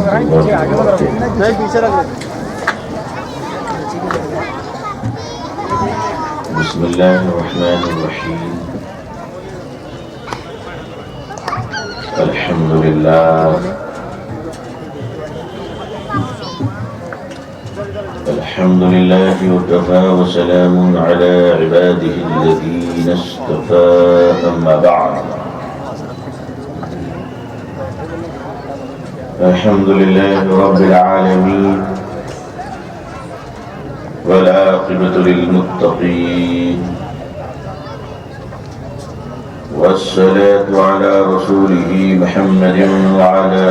بسم الله الرحمن الرحيم. الحمد لله وكفى وسلام على عباده الذين اصطفى. أما بعد، الحمد لله رب العالمين والعاقبة للمتقين، والصلاة على رسوله محمد وعلى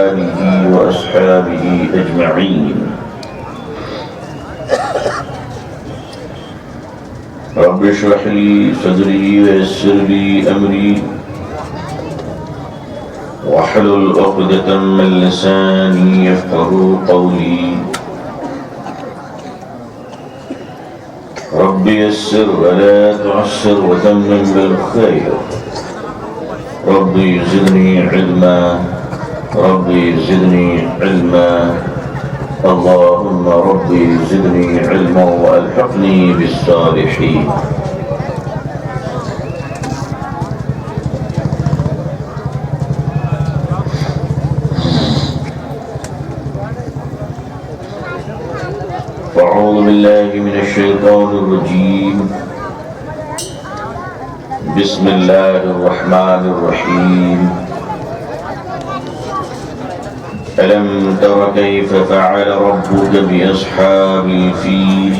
آله وأصحابه أجمعين. رب اشرح لي صدري ويسر لي أمري واحلل عقدة من لساني يفقهوا قولي. رب يسر ولا تعسر وتمم بالخير. ربي زدني علما، ربي زدني علما، اللهم ربي زدني علما وألحقني بالصالحين. أعوذ بالله من الشيطان الرجيم. بسم الله الرحمن الرحيم. ألم تر كيف فعل ربك بأصحاب الفيل؟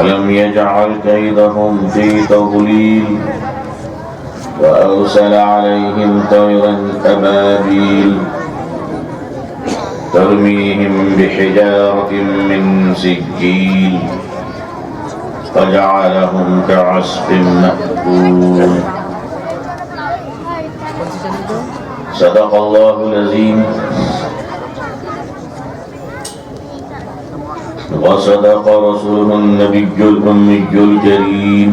ألم يجعل كيدهم في تضليل وأرسل عليهم طيرا أبابيل ترميهم بحجارة من سجيل فجعلهم كعصف مأكول. صدق الله العظيم وصدق رسوله النبي الأمي الكريم.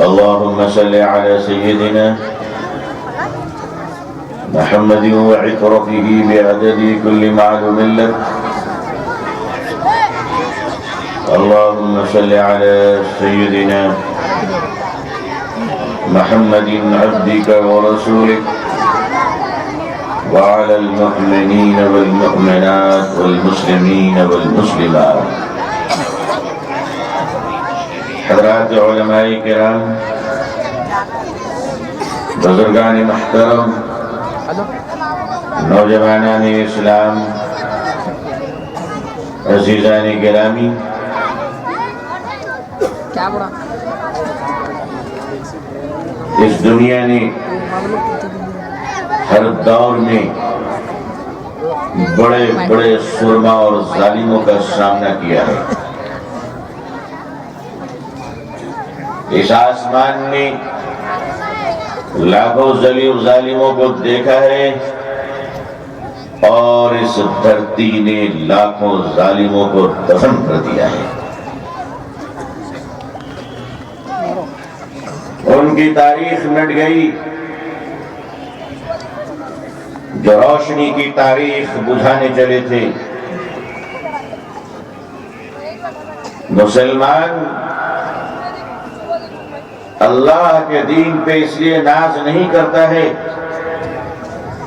اللهم صل على سيدنا محمد وعترته بعدد كل معلوم لك. اللهم صل على سيدنا محمد عبدك ورسولك وعلى المؤمنين والمؤمنات والمسلمين والمسلمات. حضرات علماء کرام، بزرگان محترم، نوجوانان اسلام، عزیزان گرامی، اس دنیا نے ہر دور میں بڑے بڑے سرما اور ظالموں کا سامنا کیا ہے. اس آسمان نے لاکھوں ظالموں کو دیکھا ہے اور اس دھرتی نے لاکھوں ظالموں کو دفن کر دیا ہے. ان کی تاریخ مٹ گئی جو روشنی کی تاریخ بجھانے چلے تھے. مسلمان اللہ کے دین پہ اس لیے ناز نہیں کرتا ہے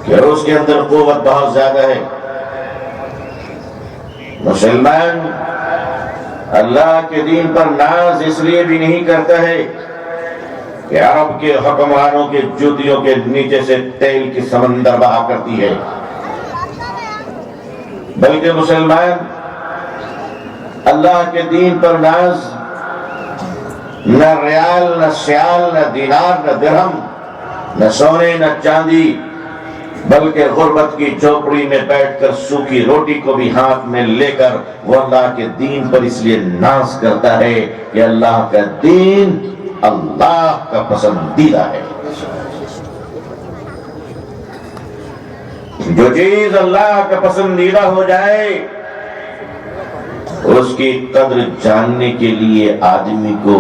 کہ اس کے اندر قوت بہت زیادہ ہے. مسلمان اللہ کے دین پر ناز اس لیے بھی نہیں کرتا ہے کہ عرب کے حکمرانوں کے جوتیوں کے نیچے سے تیل کی سمندر بہا کرتی ہے، بلکہ مسلمان اللہ کے دین پر ناز نہ ریال، نہ سیال، نہ دینار، نہ درہم، نہ سونے، نہ چاندی، بلکہ غربت کی چوپڑی میں بیٹھ کر سوکھی روٹی کو بھی ہاتھ میں لے کر وہ اللہ کے دین پر اس لیے ناز کرتا ہے کہ اللہ کا دین اللہ کا پسندیدہ ہے. جو چیز اللہ کا پسندیدہ ہو جائے اس کی قدر جاننے کے لیے آدمی کو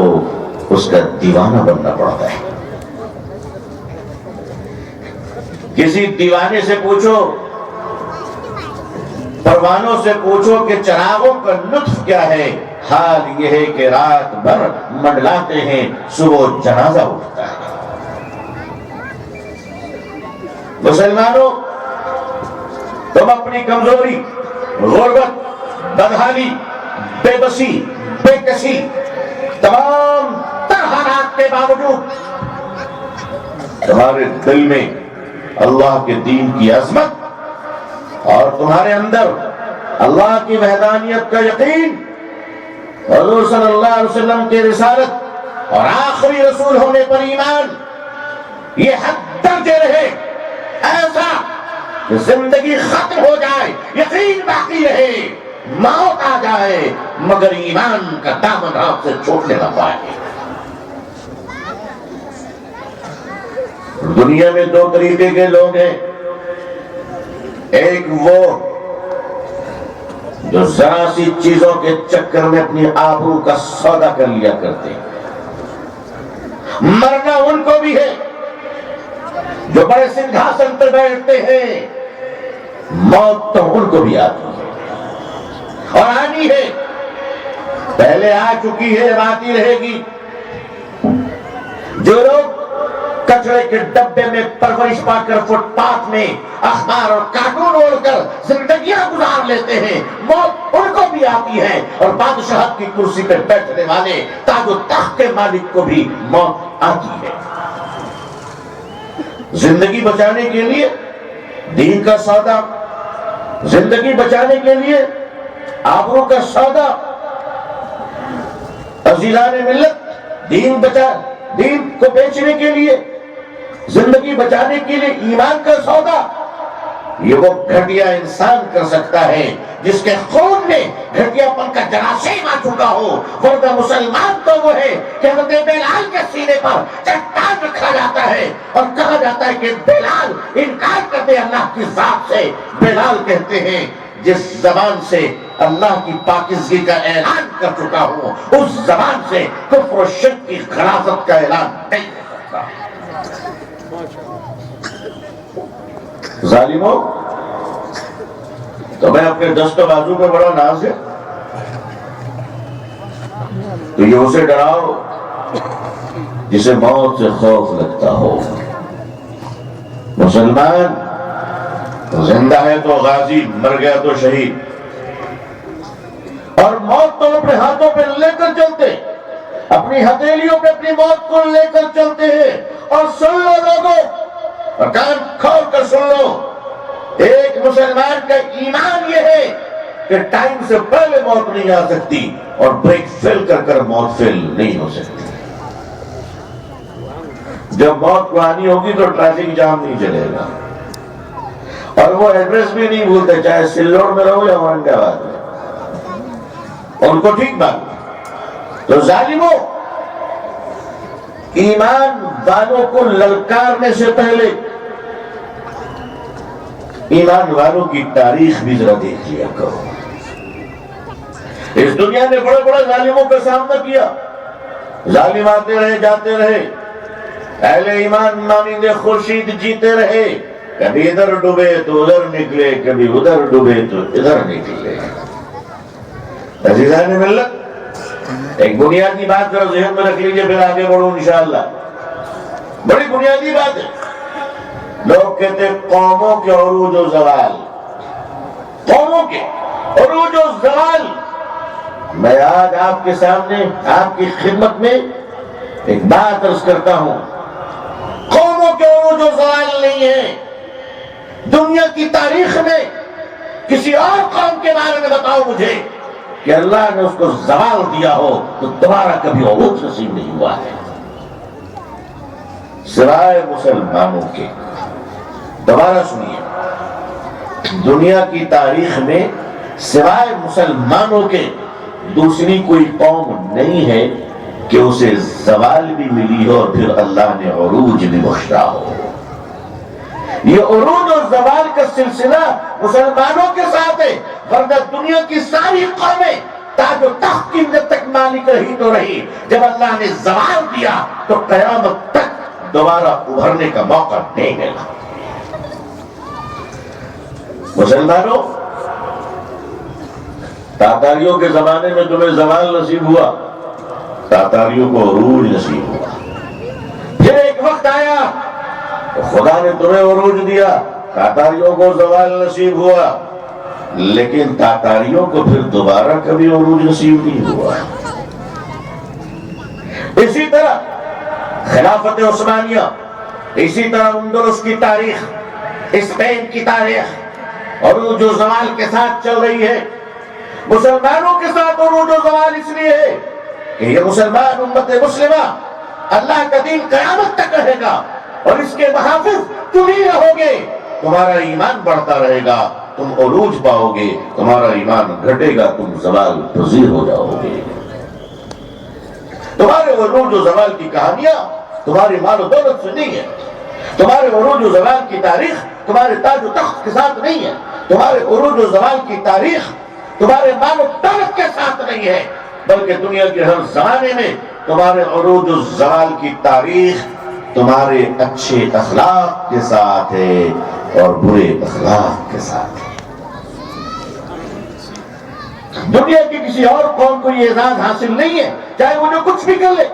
اس کا دیوانہ بننا پڑتا ہے. کسی دیوانے سے پوچھو، پروانوں سے پوچھو کہ چراغوں کا لطف کیا ہے، حال یہ ہے کہ رات بھر منڈلاتے ہیں، صبح جنازہ اٹھتا ہے۔ مسلمانوں، تم اپنی کمزوری، غربت، بدحالی، بے بسی، بے کسی، تمام تر حالات کے باوجود تمہارے دل میں اللہ کے دین کی عظمت اور تمہارے اندر اللہ کی وحدانیت کا یقین، حضور صلی اللہ علیہ وسلم کی رسالت اور آخری رسول ہونے پر ایمان، یہ حد درجے رہے ایسا کہ زندگی ختم ہو جائے یقین باقی رہے، موت آ جائے مگر ایمان کا دامن ہاتھ سے چھوٹنے نہ پائے۔ دنیا میں دو طریقے کے لوگ ہیں، ایک وہ جو ذرا سی چیزوں کے چکر میں اپنی آبرو کا سودا کر لیا کرتے ہیں، مرنا ان کو بھی ہے جو بڑے سنگھاسن پر بیٹھتے ہیں، موت تو ان کو بھی آتی ہے اور آنی ہے، پہلے آ چکی ہے، اب آتی رہے گی۔ جو لوگ کچرے کے ڈبے میں پرورش پا کر فٹ پاتھ میں اخبار اور کارٹون اوڑھ کر زندگیاں گزار لیتے ہیں، موت ان کو بھی آتی ہے، اور بادشاہت کی کرسی پہ بیٹھنے والے تاج و تخت کے مالک کو بھی موت آتی ہے۔ زندگی بچانے کے لیے دین کا سودا، زندگی بچانے کے لیے آبرو کا سودا، عزیزان ملت، دین کو بیچنے کے لیے، زندگی بچانے کے لیے ایمان کا سودا، یہ وہ گھٹیا انسان کر سکتا ہے جس کے خون میں گھٹیا پن کا جراثیم آ چکا ہو، ورنہ مسلمان تو وہ ہے کہ حضرت بلال کے سینے پر چٹان رکھا جاتا ہے اور کہا جاتا ہے کہ بلال انکار کر دے اللہ کی ذات سے۔ بلال کہتے ہیں جس زبان سے اللہ کی پاکیزگی کا اعلان کر چکا ہوں، اس زبان سے کفر و شرک کی غلاظت کا اعلان نہیں کر سکتا۔ ظالموں، تمہیں اپنے دست و بازو پہ بڑا ناز ہے تو یہ اسے ڈراؤ جسے موت سے خوف لگتا ہو۔ مسلمان زندہ ہے تو غازی، مر گیا تو شہید، اور موت تو اپنے ہاتھوں پہ لے کر چلتے، اپنی ہتھیلیوں پہ اپنی موت کو لے کر چلتے ہیں۔ اور سن لو لوگوں، اور کان کھول کر سن لو، ایک مسلمان کا ایمان یہ ہے کہ ٹائم سے پہلے موت نہیں آ سکتی اور بریک فیل کر کر موت فیل نہیں ہو سکتی۔ جب موت کو آنی ہوگی تو ٹریفک جام نہیں چلے گا، اور وہ ایڈریس بھی نہیں بھولتے، چاہے سلوڑ میں رہو یا اورنگ آباد میں، ان کو ٹھیک بات۔ تو ظالموں، ایمان والوں کو للکارنے سے پہلے ایمان والوں کی تاریخ بھی ذرا دیکھ لیا کرو۔ اس دنیا نے بڑے بڑے ظالموں کا سامنا کیا، ظالم آتے رہے جاتے رہے، اہل ایمان مانند خورشید جیتے رہے، کبھی ادھر ڈوبے تو ادھر نکلے، کبھی ادھر ڈوبے تو ادھر نکلے۔ عزیزان ملت، ایک بنیادی بات ذرا ذہن میں رکھ لیجئے، پھر آگے بڑھوں انشاءاللہ۔ بڑی بنیادی بات ہے۔ لوگ کہتے ہیں قوموں کے عروج و زوال، قوموں کے عروج و زوال۔ میں آج آپ کے سامنے، آپ کی خدمت میں ایک بات عرض کرتا ہوں، قوموں کے عروج و زوال نہیں ہے۔ دنیا کی تاریخ میں کسی اور قوم کے بارے میں بتاؤ مجھے کہ اللہ نے اس کو زوال دیا ہو تو دوبارہ کبھی عروج نصیب نہیں ہوا ہے، سوائے مسلمانوں کے۔ دوبارہ سنیے، دنیا کی تاریخ میں سوائے مسلمانوں کے دوسری کوئی قوم نہیں ہے کہ اسے زوال بھی ملی ہو اور پھر اللہ نے عروج بھی بخشا ہو۔ یہ عروج اور زوال کا سلسلہ مسلمانوں کے ساتھ ہے، ورنہ دنیا کی ساری قومیں تاج و تخت کی جب تک مالک رہی تو رہی، جب اللہ نے زوال دیا تو قیامت تک دوبارہ ابھرنے کا موقع نہیں ملا۔ مسلمانوں، تاتاریوں کے زمانے میں تمہیں زوال نصیب ہوا، تاتاریوں کو عروج نصیب ہوا۔ پھر ایک وقت آیا تو خدا نے تمہیں عروج دیا، تاتاریوں کو زوال نصیب ہوا، لیکن تاتاریوں کو پھر دوبارہ کبھی عروج نصیب نہیں ہوا۔ اسی طرح خلافت عثمانیہ، اسی طرح اندلس کی تاریخ، اسپین کی تاریخ عروج و زوال کے ساتھ چل رہی ہے۔ مسلمانوں کے ساتھ عروج و زوال اس لیے ہے کہ یہ مسلمان امت مسلمہ اللہ کا دین قیامت تک رہے گا، اور اس کے محافظ تم ہی رہو گے۔ تمہارا ایمان بڑھتا رہے گا، تم عروج پاؤ گے، تمہارا ایمان گھٹے گا، تم زوال پذیر ہو جاؤ گے۔ تمہارے عروج و زوال کی کہانیاں تمہاری مال و دولت سے نہیں ہے، تمہارے عروج و زوال کی تاریخ تمہارے تاج و تخت کے ساتھ نہیں ہے، تمہارے عروج و زوال کی تاریخ تمہارے مال و دولت کے ساتھ نہیں ہے، بلکہ دنیا کے ہر زمانے میں تمہارے عروج و زوال کی تاریخ تمہارے اچھے اخلاق کے ساتھ ہے اور برے اخلاق کے ساتھ ہے۔ دنیا کی کسی اور قوم کو یہ اعزاز حاصل نہیں ہے، چاہے وہ جو کچھ بھی کر لے،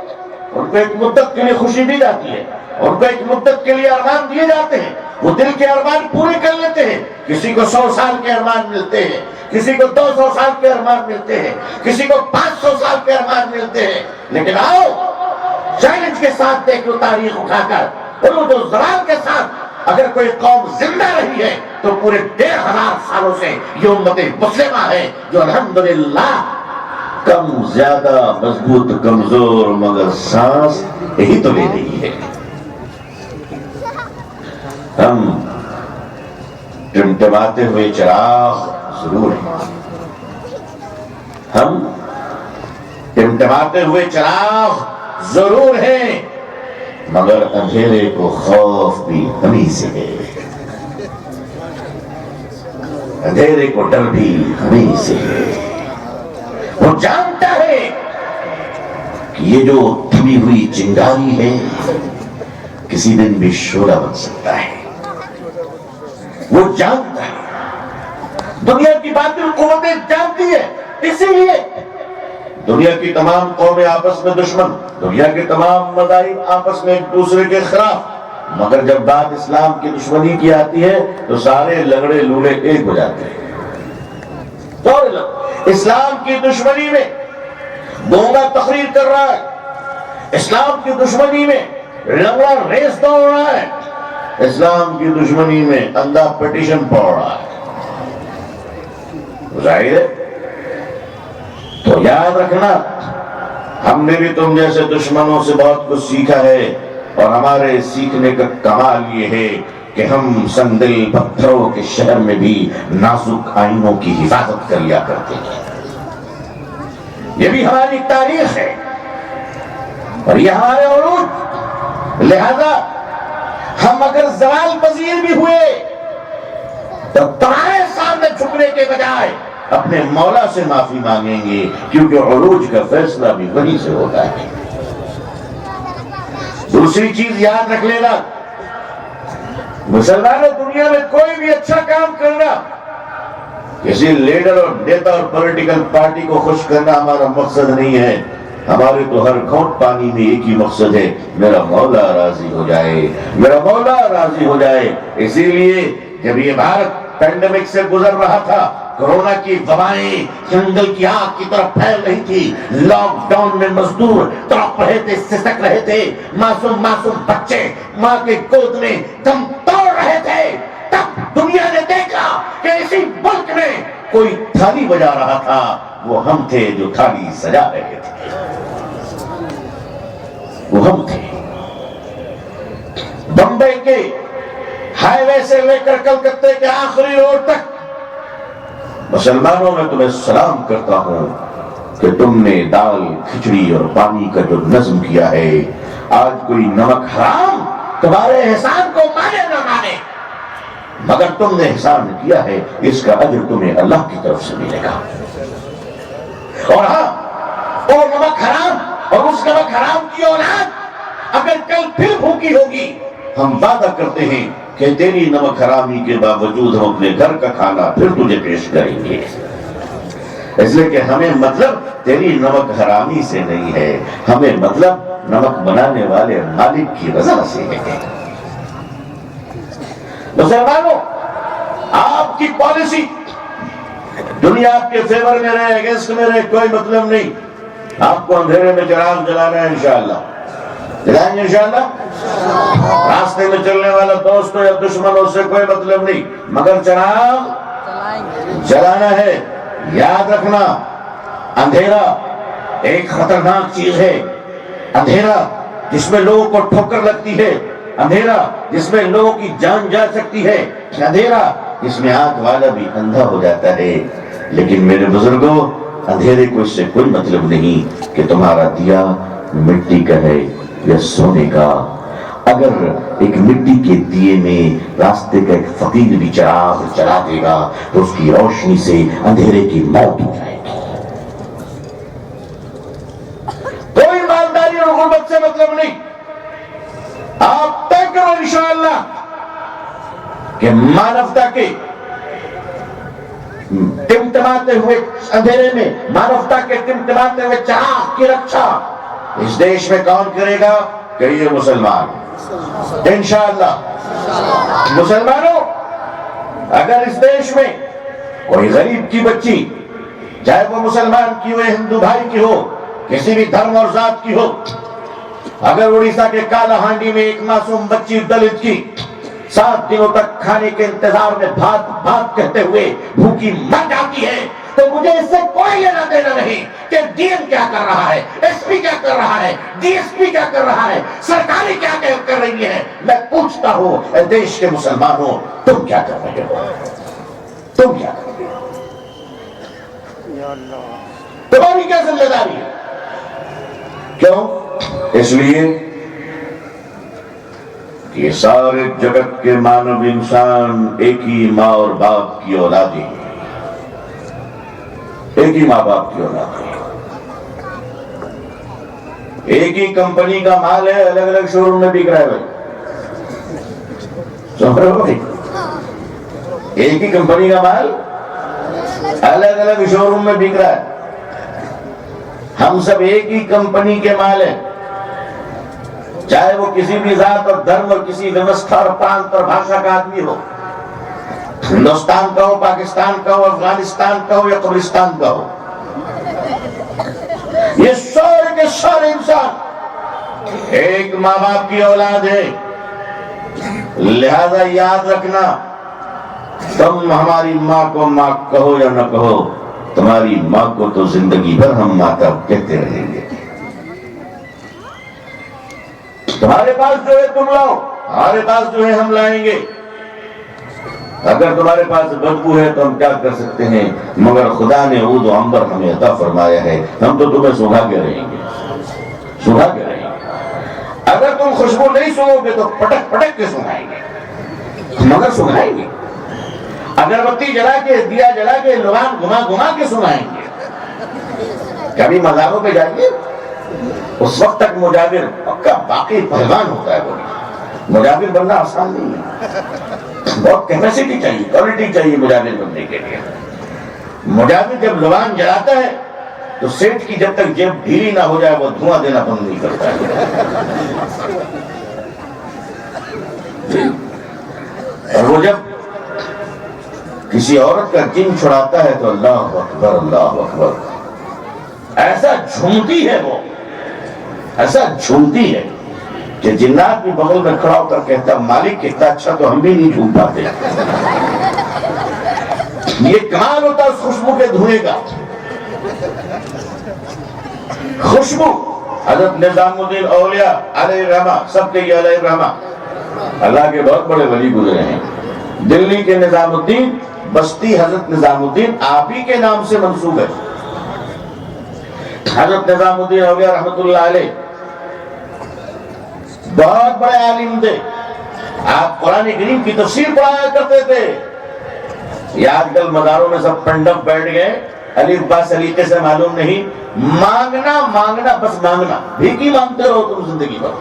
ان کو ایک مدت کے لیے خوشی دی جاتی ہے، ان کو ایک مدت کے لیے ارمان دیے جاتے ہیں، وہ دل کے ارمان پورے کر لیتے ہیں۔ کسی کو 100 سال کے ارمان ملتے ہیں، کسی کو 200 سال کے ارمان ملتے ہیں، کسی کو 500 سال کے ارمان ملتے ہیں، لیکن آؤ چیلنج کے ساتھ دیکھ لو تاریخ اٹھا کر، عروج و زوال کے ساتھ اگر کوئی قوم زندہ رہی ہے تو پورے 1500 سالوں سے یہ امت مسلمہ ہے، جو الحمدللہ کم زیادہ مضبوط کمزور مگر سانس یہی تو لے رہی ہے۔ ہم ٹمٹماتے ہوئے چراغ ضرور ہیں، ہم ٹمٹماتے ہوئے چراغ ضرور ہیں، مگر اندھیرے کو خوف بھی ہمیں سے ہے، اندھیرے کو ڈر بھی ہمیں سے ہے۔ وہ جانتا ہے کہ یہ جو تھمی ہوئی چنگاری ہے کسی دن بھی شعلہ بن سکتا ہے، وہ جانتا ہے، دنیا کی باطل قوتیں جانتی ہے، اسی لیے دنیا کی تمام قومیں آپس میں دشمن، دنیا کے تمام مذاہب آپس میں ایک دوسرے کے خلاف، مگر جب بات اسلام کی دشمنی کی آتی ہے تو سارے لگڑے لوڑے ایک ہو جاتے ہیں۔ اسلام کی دشمنی میں گونگا تقریر کر رہا ہے، اسلام کی دشمنی میں لنگڑا ریس دوڑ رہا ہے، اسلام کی دشمنی میں اندھا پٹیشن پڑھ رہا ہے۔ ظاہر ہے، تو یاد رکھنا ہم نے بھی تم جیسے دشمنوں سے بہت کچھ سیکھا ہے، اور ہمارے سیکھنے کا کمال یہ ہے کہ ہم سنگدل پتھروں کے شہر میں بھی نازک آئینوں کی حفاظت کر لیا کرتے ہیں۔ یہ بھی ہماری تاریخ ہے اور یہ ہمارے عروج، لہذا ہم اگر زوال پذیر بھی ہوئے تو تمہارے سامنے جھکنے کے بجائے اپنے مولا سے معافی مانگیں گے، کیونکہ عروج کا فیصلہ بھی وہیں سے ہوتا ہے۔ دوسری چیز یاد رکھ لینا، مسلمانوں، دنیا میں کوئی بھی اچھا کام کرنا، کسی لیڈر اور نیتا اور پولیٹیکل پارٹی کو خوش کرنا ہمارا مقصد نہیں ہے۔ ہمارے تو ہر گھونٹ پانی میں ایک ہی مقصد ہے، میرا مولا راضی ہو جائے، میرا مولا راضی ہو جائے۔ اسی لیے جب یہ بھارت پینڈیمک سے گزر رہا تھا، کورونا کی وبائیں جنگل کی آگ کی طرف پھیل رہی تھی، لاک ڈاؤن میں مزدور تڑپ رہے تھے، سسک رہے تھے، معصوم بچے ماں کے گود میں دم توڑ رہے تھے، تب دنیا نے دیکھا کہ اسی ملک میں کوئی تھالی بجا رہا تھا، وہ ہم تھے جو تھالی سجا رہے تھے، وہ ہم تھے۔ بمبئی کے ہائی وے سے لے کر کلکتے کے آخری روڈ تک مسلمانوں میں تمہیں سلام کرتا ہوں کہ تم نے دال کھچڑی اور پانی کا جو نظم کیا ہے، آج کوئی نمک حرام تمہارے احسان کو مانے نہ مانے، مگر تم نے احسان کیا ہے، اس کا اجر تمہیں اللہ کی طرف سے ملے گا۔ اور ہاں، وہ نمک حرام اور اس نمک حرام کی اولاد اگر کل پھر بھوکی ہوگی، ہم وعدہ کرتے ہیں کہ تیری نمک حرامی کے باوجود ہم اپنے گھر کا کھانا پھر تجھے پیش کریں گے، اس لیے کہ ہمیں مطلب تیری نمک حرامی سے نہیں ہے، ہمیں مطلب نمک بنانے والے مالک کی رضا سے ہے۔ مسلمانوں، آپ کی پالیسی دنیا آپ کے فیور میں رہے اگینسٹ میں رہے کوئی مطلب نہیں، آپ کو اندھیرے میں چراغ جلانا ہے انشاءاللہ، جلائیں گے انشاءاللہ۔ راستے میں چلنے والا دوستوں یا دشمنوں سے کوئی مطلب نہیں، مگر چراغ جلانا ہے۔ یاد رکھنا، اندھیرا ایک خطرناک چیز ہے، اندھیرا جس میں لوگوں کو ٹھوکر لگتی ہے، اندھیرا جس میں لوگوں کی جان جا سکتی ہے، اندھیرا جس میں آنکھ والا بھی اندھا ہو جاتا ہے۔ لیکن میرے بزرگوں، اندھیرے کو اس سے کوئی مطلب نہیں کہ تمہارا دیا مٹی کا ہے یا سونے کا۔ اگر ایک مٹی کے دیے میں راستے کا ایک فقیر بھی چراغ جلا دے گا تو اس کی روشنی سے اندھیرے کی موت ہو جائے گی۔ کوئی مالداری اور غربت سے مطلب نہیں، آپ طے کرو انشاءاللہ کہ مانوتا کے ٹمٹماتے ہوئے اندھیرے میں، مانوتا کے ٹمٹماتے ہوئے چراغ کی رکشا اس دیش میں کون کرے گا؟ کہیے مسلمان، انشاءاللہ۔ مسلمانوں، اگر اس دیش میں کوئی غریب کی بچی، چاہے وہ مسلمان کی ہو یا ہندو بھائی کی ہو، کسی بھی دھرم اور ذات کی ہو، اگر اڑیسہ کے کالا ہانڈی میں ایک معصوم بچی دلت کی 7 دنوں تک کھانے کے انتظار میں بھات بھات کہتے ہوئے بھوکی مر جاتی ہے، تو مجھے اس سے کوئی لینا دینا نہیں کہ ڈی ایم کیا کر رہا ہے، ایس پی کیا کر رہا ہے، ڈی ایس پی کیا کر رہا ہے، سرکاری کیا کر رہی ہے۔ میں پوچھتا ہوں اے دیش کے مسلمانوں، تم کیا کر رہے ہو؟ تم کیا کر رہے ہو؟ تمہاری کیا ذمہ داری ہے؟ کیوں؟ اس لیے کہ سارے جگت کے مانو انسان ایک ہی ماں اور باپ کی اولاد ہیں، ایک ہی ماں باپ کی اولاد ہے، ایک ہی کمپنی کا مال ہے، الگ الگ شو روم میں بک رہا ہے بھائی، سمجھ رہے ہو بھائی؟ ایک ہی کمپنی کا مال الگ الگ شو روم میں بک رہا ہے۔ ہم سب ایک ہی کمپنی کے مال ہیں، چاہے وہ کسی بھی ذات اور دھرم اور کسی ویوستھا اور پرانت اور بھاشا کا آدمی ہو، ہندوستان کا ہو، پاکستان کا ہو، افغانستان کا ہو یا قبرستان کا ہو، یہ سارے کے سارے انسان ایک ماں باپ کی اولاد ہے۔ لہذا یاد رکھنا، تم ہماری ماں کو ماں کہو یا نہ کہو، تمہاری ماں کو تو زندگی بھر ہم ماتا کہتے رہیں گے۔ تمہارے پاس جو ہے تم لاؤ، ہمارے پاس جو ہے ہم لائیں گے۔ اگر تمہارے پاس بدبو ہے تو ہم کیا کر سکتے ہیں؟ مگر خدا نے عود و عنبر ہمیں عطا فرمایا ہے، ہم تو تمہیں سونگھا کے رہیں گے، سونگھا کے رہیں گے۔ اگر تم خوشبو نہیں سونگو گے تو پٹک پٹک کے سونگھائیں گے، مگر سونگھائیں گے۔ اگربتی جلا کے، دیا جلا کے، لوان گھما گھما کے سونگھائیں گے۔ کبھی مزاروں پہ جائیے، اس وقت تک مجاور پکا باقی پہلوان ہوتا ہے۔ وہ مجاور بننا آسان نہیں ہے، بہت کیپیسٹی چاہیے، کوالٹی چاہیے مجاور بننے کے لیے۔ مجاور جب لوان جلاتا ہے تو سیٹ کی جب تک جیب ڈھیلی نہ ہو جائے وہ دھواں دینا بند نہیں کرتا ہے۔ اور وہ جب کسی عورت کا جن چھڑاتا ہے تو اللہ اکبر اللہ اکبر، ایسا جھومتی ہے، وہ ایسا جھومتی ہے کہ جنات بھی بغل میں کھڑا ہو کر کہتا مالک کتنا اچھا تو ہم بھی نہیں جھوم پاتے۔ یہ کمال ہوتا اس خوشبو کے دھوئے کا۔ خوشبو حضرت نظام الدین اولیاء علیہ الرحمہ، سب کے یہ علیہ الرحمہ، اللہ کے بہت بڑے ولی گزرے ہیں۔ دلی کے نظام الدین، بستی حضرت نظام الدین آپ ہی کے نام سے منسوب ہے۔ حضرت نظام الدین اولیاء رحمت اللہ علیہ بہت بڑے عالم تھے، آپ قرآن کریم کی تفسیر پڑھایا کرتے تھے۔ یہ آج کل مزاروں میں سب پنڈب بیٹھ گئے، الف با سلیقے سے معلوم نہیں، مانگنا مانگنا بس مانگنا، بھیک ہی مانگتے رہو تم زندگی بھر۔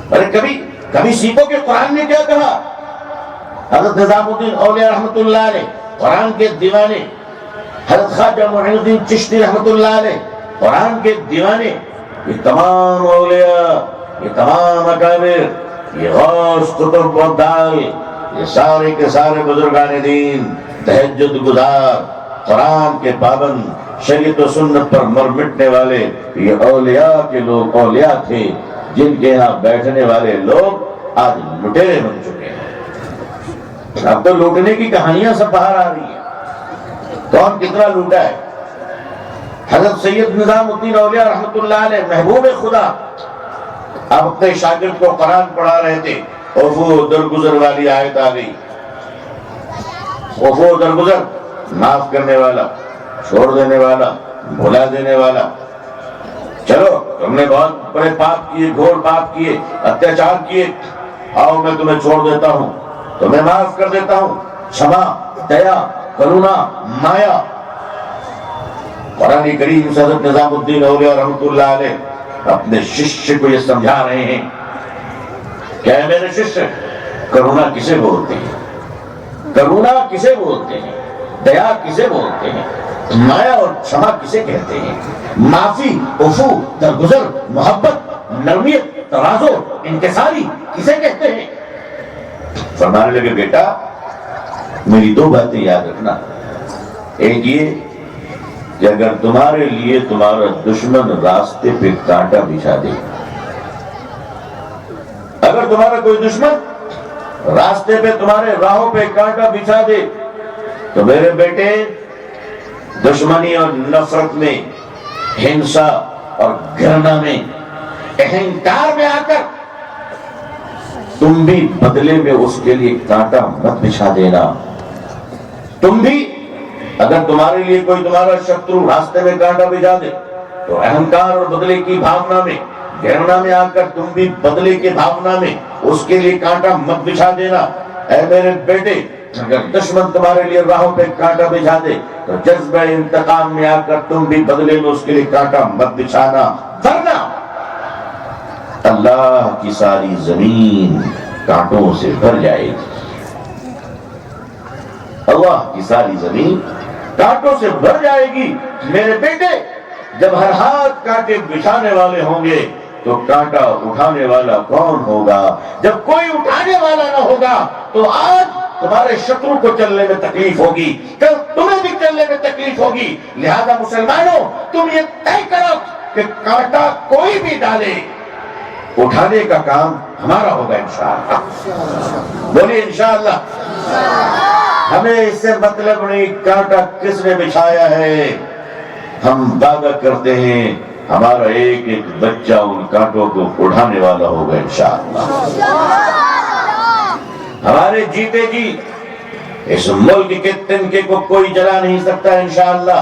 اور کبھی کبھی سیکھو کہ قرآن نے کیا کہا. حضرت نظام الدین اولیاء رحمۃ اللہ علیہ قرآن کے دیوانے، حضرت خواجہ معین الدین چشتی رحمۃ اللہ علیہ قرآن کے دیوانے، یہ تمام اولیاء، یہ تمام اکابر، یہ غوث قطب و ابدال، یہ سارے کے سارے بزرگان دین، تہجد گزار، قرآن کے پابند، شریعت و سنت پر مر مٹنے والے، یہ اولیاء کے لوگ اولیاء تھے جن کے یہاں بیٹھنے والے لوگ آج لٹیرے بن چکے ہیں. اب تو لوٹنے کی کہانیاں سب باہر آ رہی ہیں. کون کتنا لوٹا ہے. حضرت سید نظام الدین اولیاء رحمۃ اللہ علیہ محبوب خدا اب اپنے شاگرد کو قرآن پڑھا رہے تھے، عفو درگزر والی آیت آ گئی. عفو درگزر، معاف کرنے والا، چھوڑ دینے والا، بھلا دینے والا. چلو تم نے بہت بڑے پاپ کیے، گھور پاپ کیے، اتیاچار کیے، آؤ میں تمہیں چھوڑ دیتا ہوں، تمہیں معاف کر دیتا ہوں. چھما، دیا، کرونا، مایا. قرآن کریم سے حضرت نظام الدین اولیاء رحمۃ اللہ علیہ اپنے ششیہ کو یہ سمجھا رہے ہیں کہ اے میرے ششیہ، کرونا کسے بولتے ہیں؟ کرونا کسے بولتے ہیں؟ دیا کسے بولتے ہیں؟ مایا اور چھما کسے کہتے ہیں؟ معافی، عفو، درگزر، محبت، نرمیت، تواضع، انکساری کسے کہتے ہیں؟ فرمانے لگے بیٹا میری دو باتیں یاد رکھنا. ایک یہ کہ اگر تمہارے لیے تمہارا دشمن راستے پہ کانٹا بچھا دے، اگر تمہارا کوئی دشمن راستے پہ تمہارے راہوں پہ کانٹا بچھا دے تو میرے بیٹے دشمنی اور نفرت میں، ہنسا اور گھرنا میں، اہنکار میں آ کر تم بھی بدلے میں اس کے لیے کانٹا مت بچھا دینا. تم بھی اگر تمہارے لیے کوئی تمہارا شترو راستے میں کانٹا بچھا دے تو اہنکار اور بدلے کی بھاونا میں، گھرنا میں آ کر تم بھی بدلے کی بھاونا میں اس کے لیے کانٹا مت بچھا دینا. اے میرے بیٹے اگر دشمن تمہارے لیے راہوں پہ کانٹا بچھا دے تو جذبہ انتقام میں آ کر تم بھی بدلے میں اس کے لیے کانٹا مت بچھانا، ورنہ اللہ کی ساری زمین کانٹوں سے بھر جائے گی. اللہ کی ساری زمین کانٹوں سے بھر جائے گی. میرے بیٹے جب ہر ہاتھ کانٹے بچھانے والے ہوں گے تو کانٹا اٹھانے والا کون ہوگا؟ جب کوئی اٹھانے والا نہ ہوگا تو آج تمہارے شترو کو چلنے میں تکلیف ہوگی، کل تمہیں بھی چلنے میں تکلیف ہوگی. لہذا مسلمانوں تم یہ طے کرو کہ کانٹا کوئی بھی ڈالے، اٹھانے کا کام ہمارا ہوگا انشاءاللہ. بولیے انشاءاللہ. ہمیں اس سے مطلب نہیں کانٹا کس نے بچھایا ہے، ہم وعدہ کرتے ہیں ہمارا ایک ایک بچہ ان کانٹوں کو اٹھانے والا ہوگا انشاءاللہ. ہمارے جیتے جی اس ملک کے تنکے کو کوئی جلا نہیں سکتا انشاءاللہ.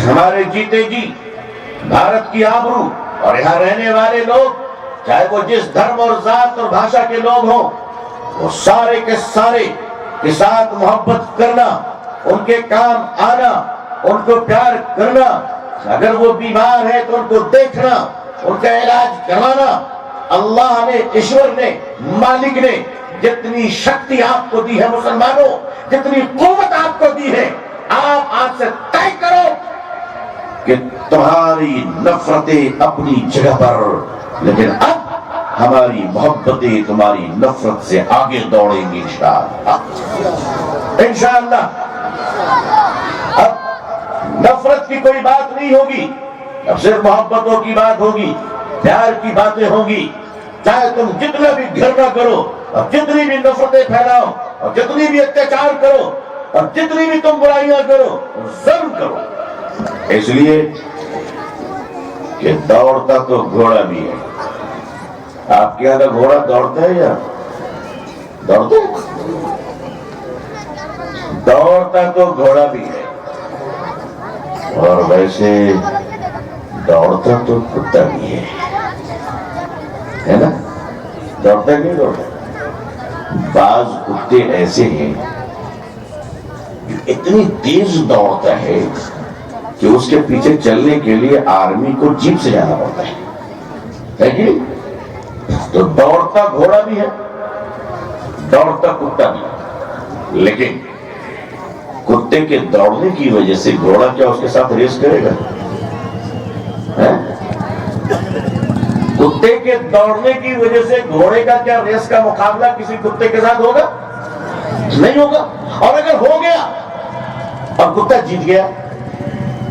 ہمارے جیتے جی بھارت کی آبرو اور یہاں رہنے والے لوگ چاہے وہ جس دھرم اور ذات اور بھاشا کے لوگ ہوں، وہ سارے کے سارے کے ساتھ محبت کرنا، ان کے کام آنا، ان کو پیار کرنا، اگر وہ بیمار ہے تو ان کو دیکھنا، ان کا علاج کروانا. اللہ نے، ایشور نے، مالک نے جتنی شکتی آپ کو دی ہے مسلمانوں، جتنی قوت آپ کو دی ہے، آپ آج سے طے کرو کہ تمہاری نفرتیں اپنی جگہ پر، لیکن اب ہماری محبتیں تمہاری نفرت سے آگے دوڑیں گی انشاءاللہ. انشاءاللہ اب نفرت کی کوئی بات نہیں ہوگی، اب صرف محبتوں کی بات ہوگی، پیار کی باتیں ہوں گی. چاہے تم جتنا بھی گھرنا کرو اور جتنی بھی نفرتیں پھیلاؤ اور جتنی بھی اتیاچار کرو اور جتنی بھی تم برائیاں کرو، ظلم کرو، اس لیے کہ دوڑتا تو گھوڑا بھی ہے. آپ کے یہاں کا گھوڑا دوڑتا ہے یا دوڑتا ہے؟ دوڑتا تو گھوڑا بھی ہے، اور ویسے دوڑتا تو کتا بھی ہے نا؟ دوڑتا نہیں دوڑتا. بعض کتے ایسے ہیں جو اتنی تیز دوڑتا ہے کہ اس کے پیچھے چلنے کے لیے آرمی کو جیپ سے جانا پڑتا ہے کہ تو دوڑتا گھوڑا بھی ہے، دوڑتا کتا بھی ہے، لیکن کتے کے دوڑنے کی وجہ سے گھوڑا کیا اس کے ساتھ ریس کرے گا؟ کتے کے دوڑنے کی وجہ سے گھوڑے کا کیا ریس کا مقابلہ کسی کتے کے ساتھ ہوگا؟ نہیں ہوگا۔ اور اگر ہو گیا اور کتا جیت گیا،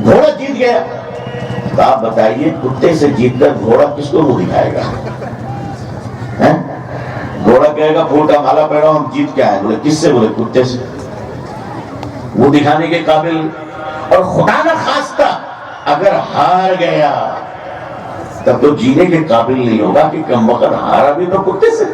گھوڑا جیت گیا، تو آپ بتائیے کتے سے جیت کر گھوڑا کس کو منہ دکھائے گا؟ گھوڑا کہے گا پھول کا مالا پہنا ہم جیت کے آئے، بولے کس سے؟ بولے کتے سے۔ وہ دکھانے کے قابل، اور خدا نہ خواستہ اگر ہار گیا تب تو جینے کے قابل نہیں ہوگا کہ کم وقت ہارا بھی تو کتے سے۔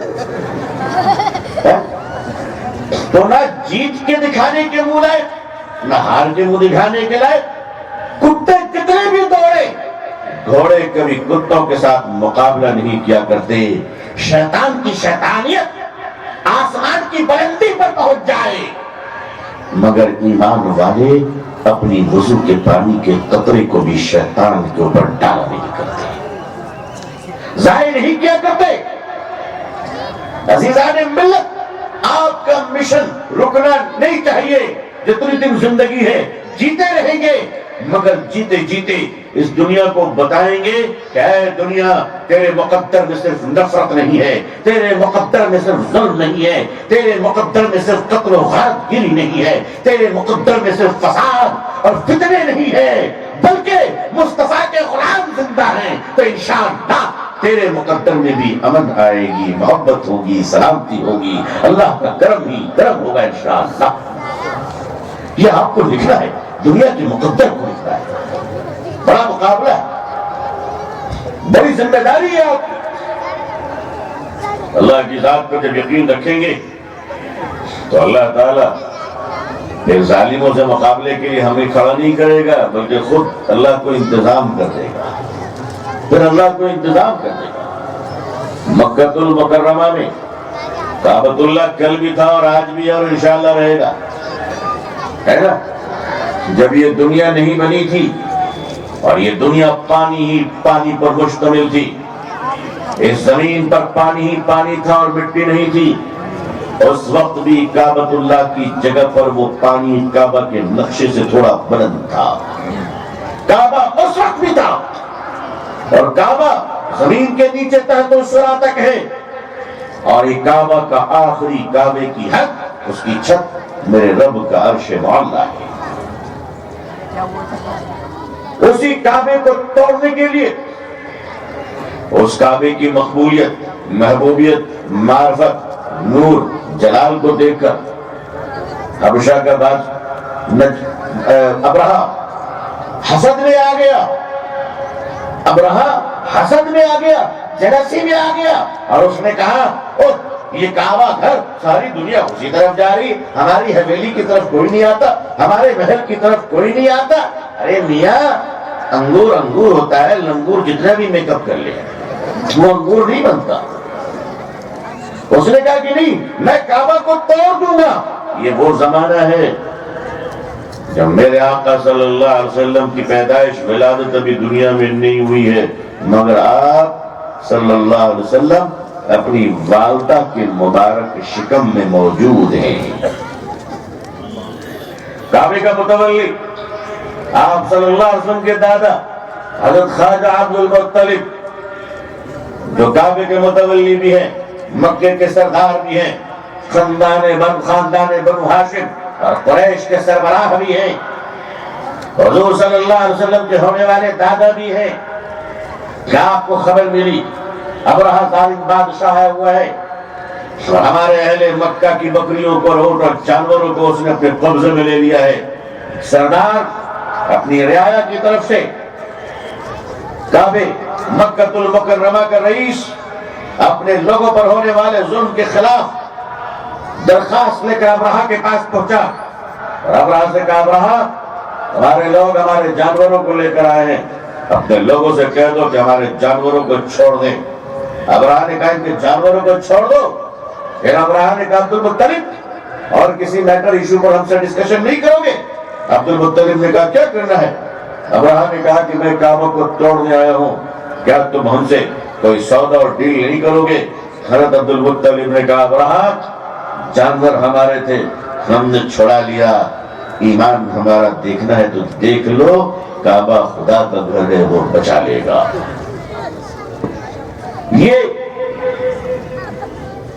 تو نہ جیت کے دکھانے کے منہ لائق، نہ ہار کے منہ دکھانے کے لائق۔ کتے کتنے بھی دوڑے، گھوڑے کبھی کتوں کے ساتھ مقابلہ نہیں کیا کرتے۔ شیطان کی شیطانیت آسمان کی بلندی پر پہنچ جائے، مگر ایمان والے اپنی وضو کے پانی کے قطرے کو بھی شیطان کے اوپر ڈالا نہیں کرتے، ضائع نہیں کیا کرتے۔ عزیزان ملت، آپ کا مشن رکنا نہیں چاہیے۔ جتنی دن زندگی ہے جیتے رہیں گے، مگر جیتے جیتے اس دنیا کو بتائیں گے کہ اے دنیا، تیرے مقدر میں صرف نفرت نہیں ہے، تیرے مقدر میں صرف ظلم نہیں ہے، تیرے مقدر میں صرف قتل و غارت گیری نہیں ہے، تیرے مقدر میں صرف فساد اور فتنے نہیں ہے، بلکہ مصطفیٰ کے غلام زندہ ہیں۔ تو انشاءاللہ تیرے مقدر میں بھی امن آئے گی، محبت ہوگی، سلامتی ہوگی، اللہ کا کرم ہی کرم ہوگا انشاءاللہ۔ یہ آپ کو لکھنا ہے، دنیا کے مقدر کو لکھنا ہے۔ بڑا مقابلہ ہے، بڑی ذمہ داری ہے آپ کی۔ اللہ کی ذات پر جب یقین رکھیں گے تو اللہ تعالیٰ پھر ظالموں سے مقابلے کے لیے ہمیں کھڑا نہیں کرے گا، بلکہ خود اللہ کو انتظام کر دے گا، پھر اللہ کو انتظام کر دے گا۔ مکہ المکرمہ میں کعبۃ اللہ کل بھی تھا اور آج بھی ہے اور انشاءاللہ رہے گا، ہے نا؟ جب یہ دنیا نہیں بنی تھی اور یہ دنیا پانی ہی پانی پر مشتمل تھی، اس زمین پر پانی ہی پانی تھا اور مٹی نہیں تھی، اس وقت بھی کعبۃ اللہ کی جگہ پر وہ پانی کعبہ کے نقشے سے تھوڑا بلند تھا۔ کعبہ اس وقت بھی تھا، اور کعبہ زمین کے نیچے تحت الثری تک ہے، اور یہ کعبہ کا آخری کعبے کی حد، اس کی چھت میرے رب کا عرش معلیٰ ہے۔ اسی کعبے کو توڑنے کے لیے، اس کعبے کی مقبولیت، محبوبیت، معرفت، نور، جلال کو دیکھ کر حبشہ کا ابرہہ حسد میں آ گیا، ابرہہ حسد میں آ گیا، جلسی میں آ گیا، اور اس نے کہا یہ کعبہ گھر ساری دنیا اسی طرف جا رہی، ہماری حویلی کی طرف کوئی نہیں آتا، ہمارے محل کی طرف کوئی نہیں آتا۔ ارے میاں، انگور انگور ہوتا ہے، لنگور جتنا بھی میک اپ کر لے وہ انگور نہیں بنتا۔ اس نے کہا کہ نہیں، میں کعبہ کو توڑ دوں گا۔ یہ وہ زمانہ ہے جب میرے آقا صلی اللہ علیہ وسلم کی پیدائش ولادت ابھی دنیا میں نہیں ہوئی ہے، مگر آپ صلی اللہ علیہ وسلم اپنی والدہ کے مبارک شکم میں موجود ہیں۔ کعبے کا متولی آپ صلی اللہ علیہ وسلم کے دادا حضرت خواجہ عبد المطلب، جو کعبے کے متولی بھی ہیں، مکے کے سردار بھی ہیں، خاندان بنو ہاشم اور قریش کے سربراہ بھی ہیں، حضور صلی اللہ علیہ وسلم کے ہونے والے دادا بھی ہیں۔ کیا آپ کو خبر ملی ابرہہ ظالم بادشاہ آیا ہوا ہے اور ہمارے اہل مکہ کی بکریوں کو، اونٹ اور جانوروں کو اس نے اپنے قبضے میں لے لیا ہے؟ سردار اپنی رعایا کی طرف سے کعبے مکہ المکرمہ کا رئیس اپنے لوگوں پر ہونے والے ظلم کے خلاف درخواست لے کر ابرہہ کے پاس پہنچا، اور ابرہہ سے کہا، ابرہہ ہمارے لوگ ہمارے جانوروں کو لے کر آئے ہیں، اپنے لوگوں سے کہہ دو کہ ہمارے جانوروں کو چھوڑ دیں۔ ابرہہ نے کہا ان کے جانوروں کو چھوڑ دو۔ پھر ابرہہ نے کہا، عبد المطلب اور کسی میٹر ایشو پر ہم سے ڈسکشن نہیں کرو گے؟ عبد المطلب نے کہا کیا کرنا ہے؟ ابرہہ نے کہا کہ میں کعبہ کو توڑنے آیا ہوں، کیا تم ہم سے کوئی سودا اور ڈیل نہیں کرو گے؟ حضرت عبد المطلب نے کہا ابرہہ جانور ہمارے تھے، ہم نے چھڑا لیا، ایمان ہمارا دیکھنا ہے تو دیکھ لو، کعبہ خدا کا گھر ہے، وہ بچا لے گا۔ یہ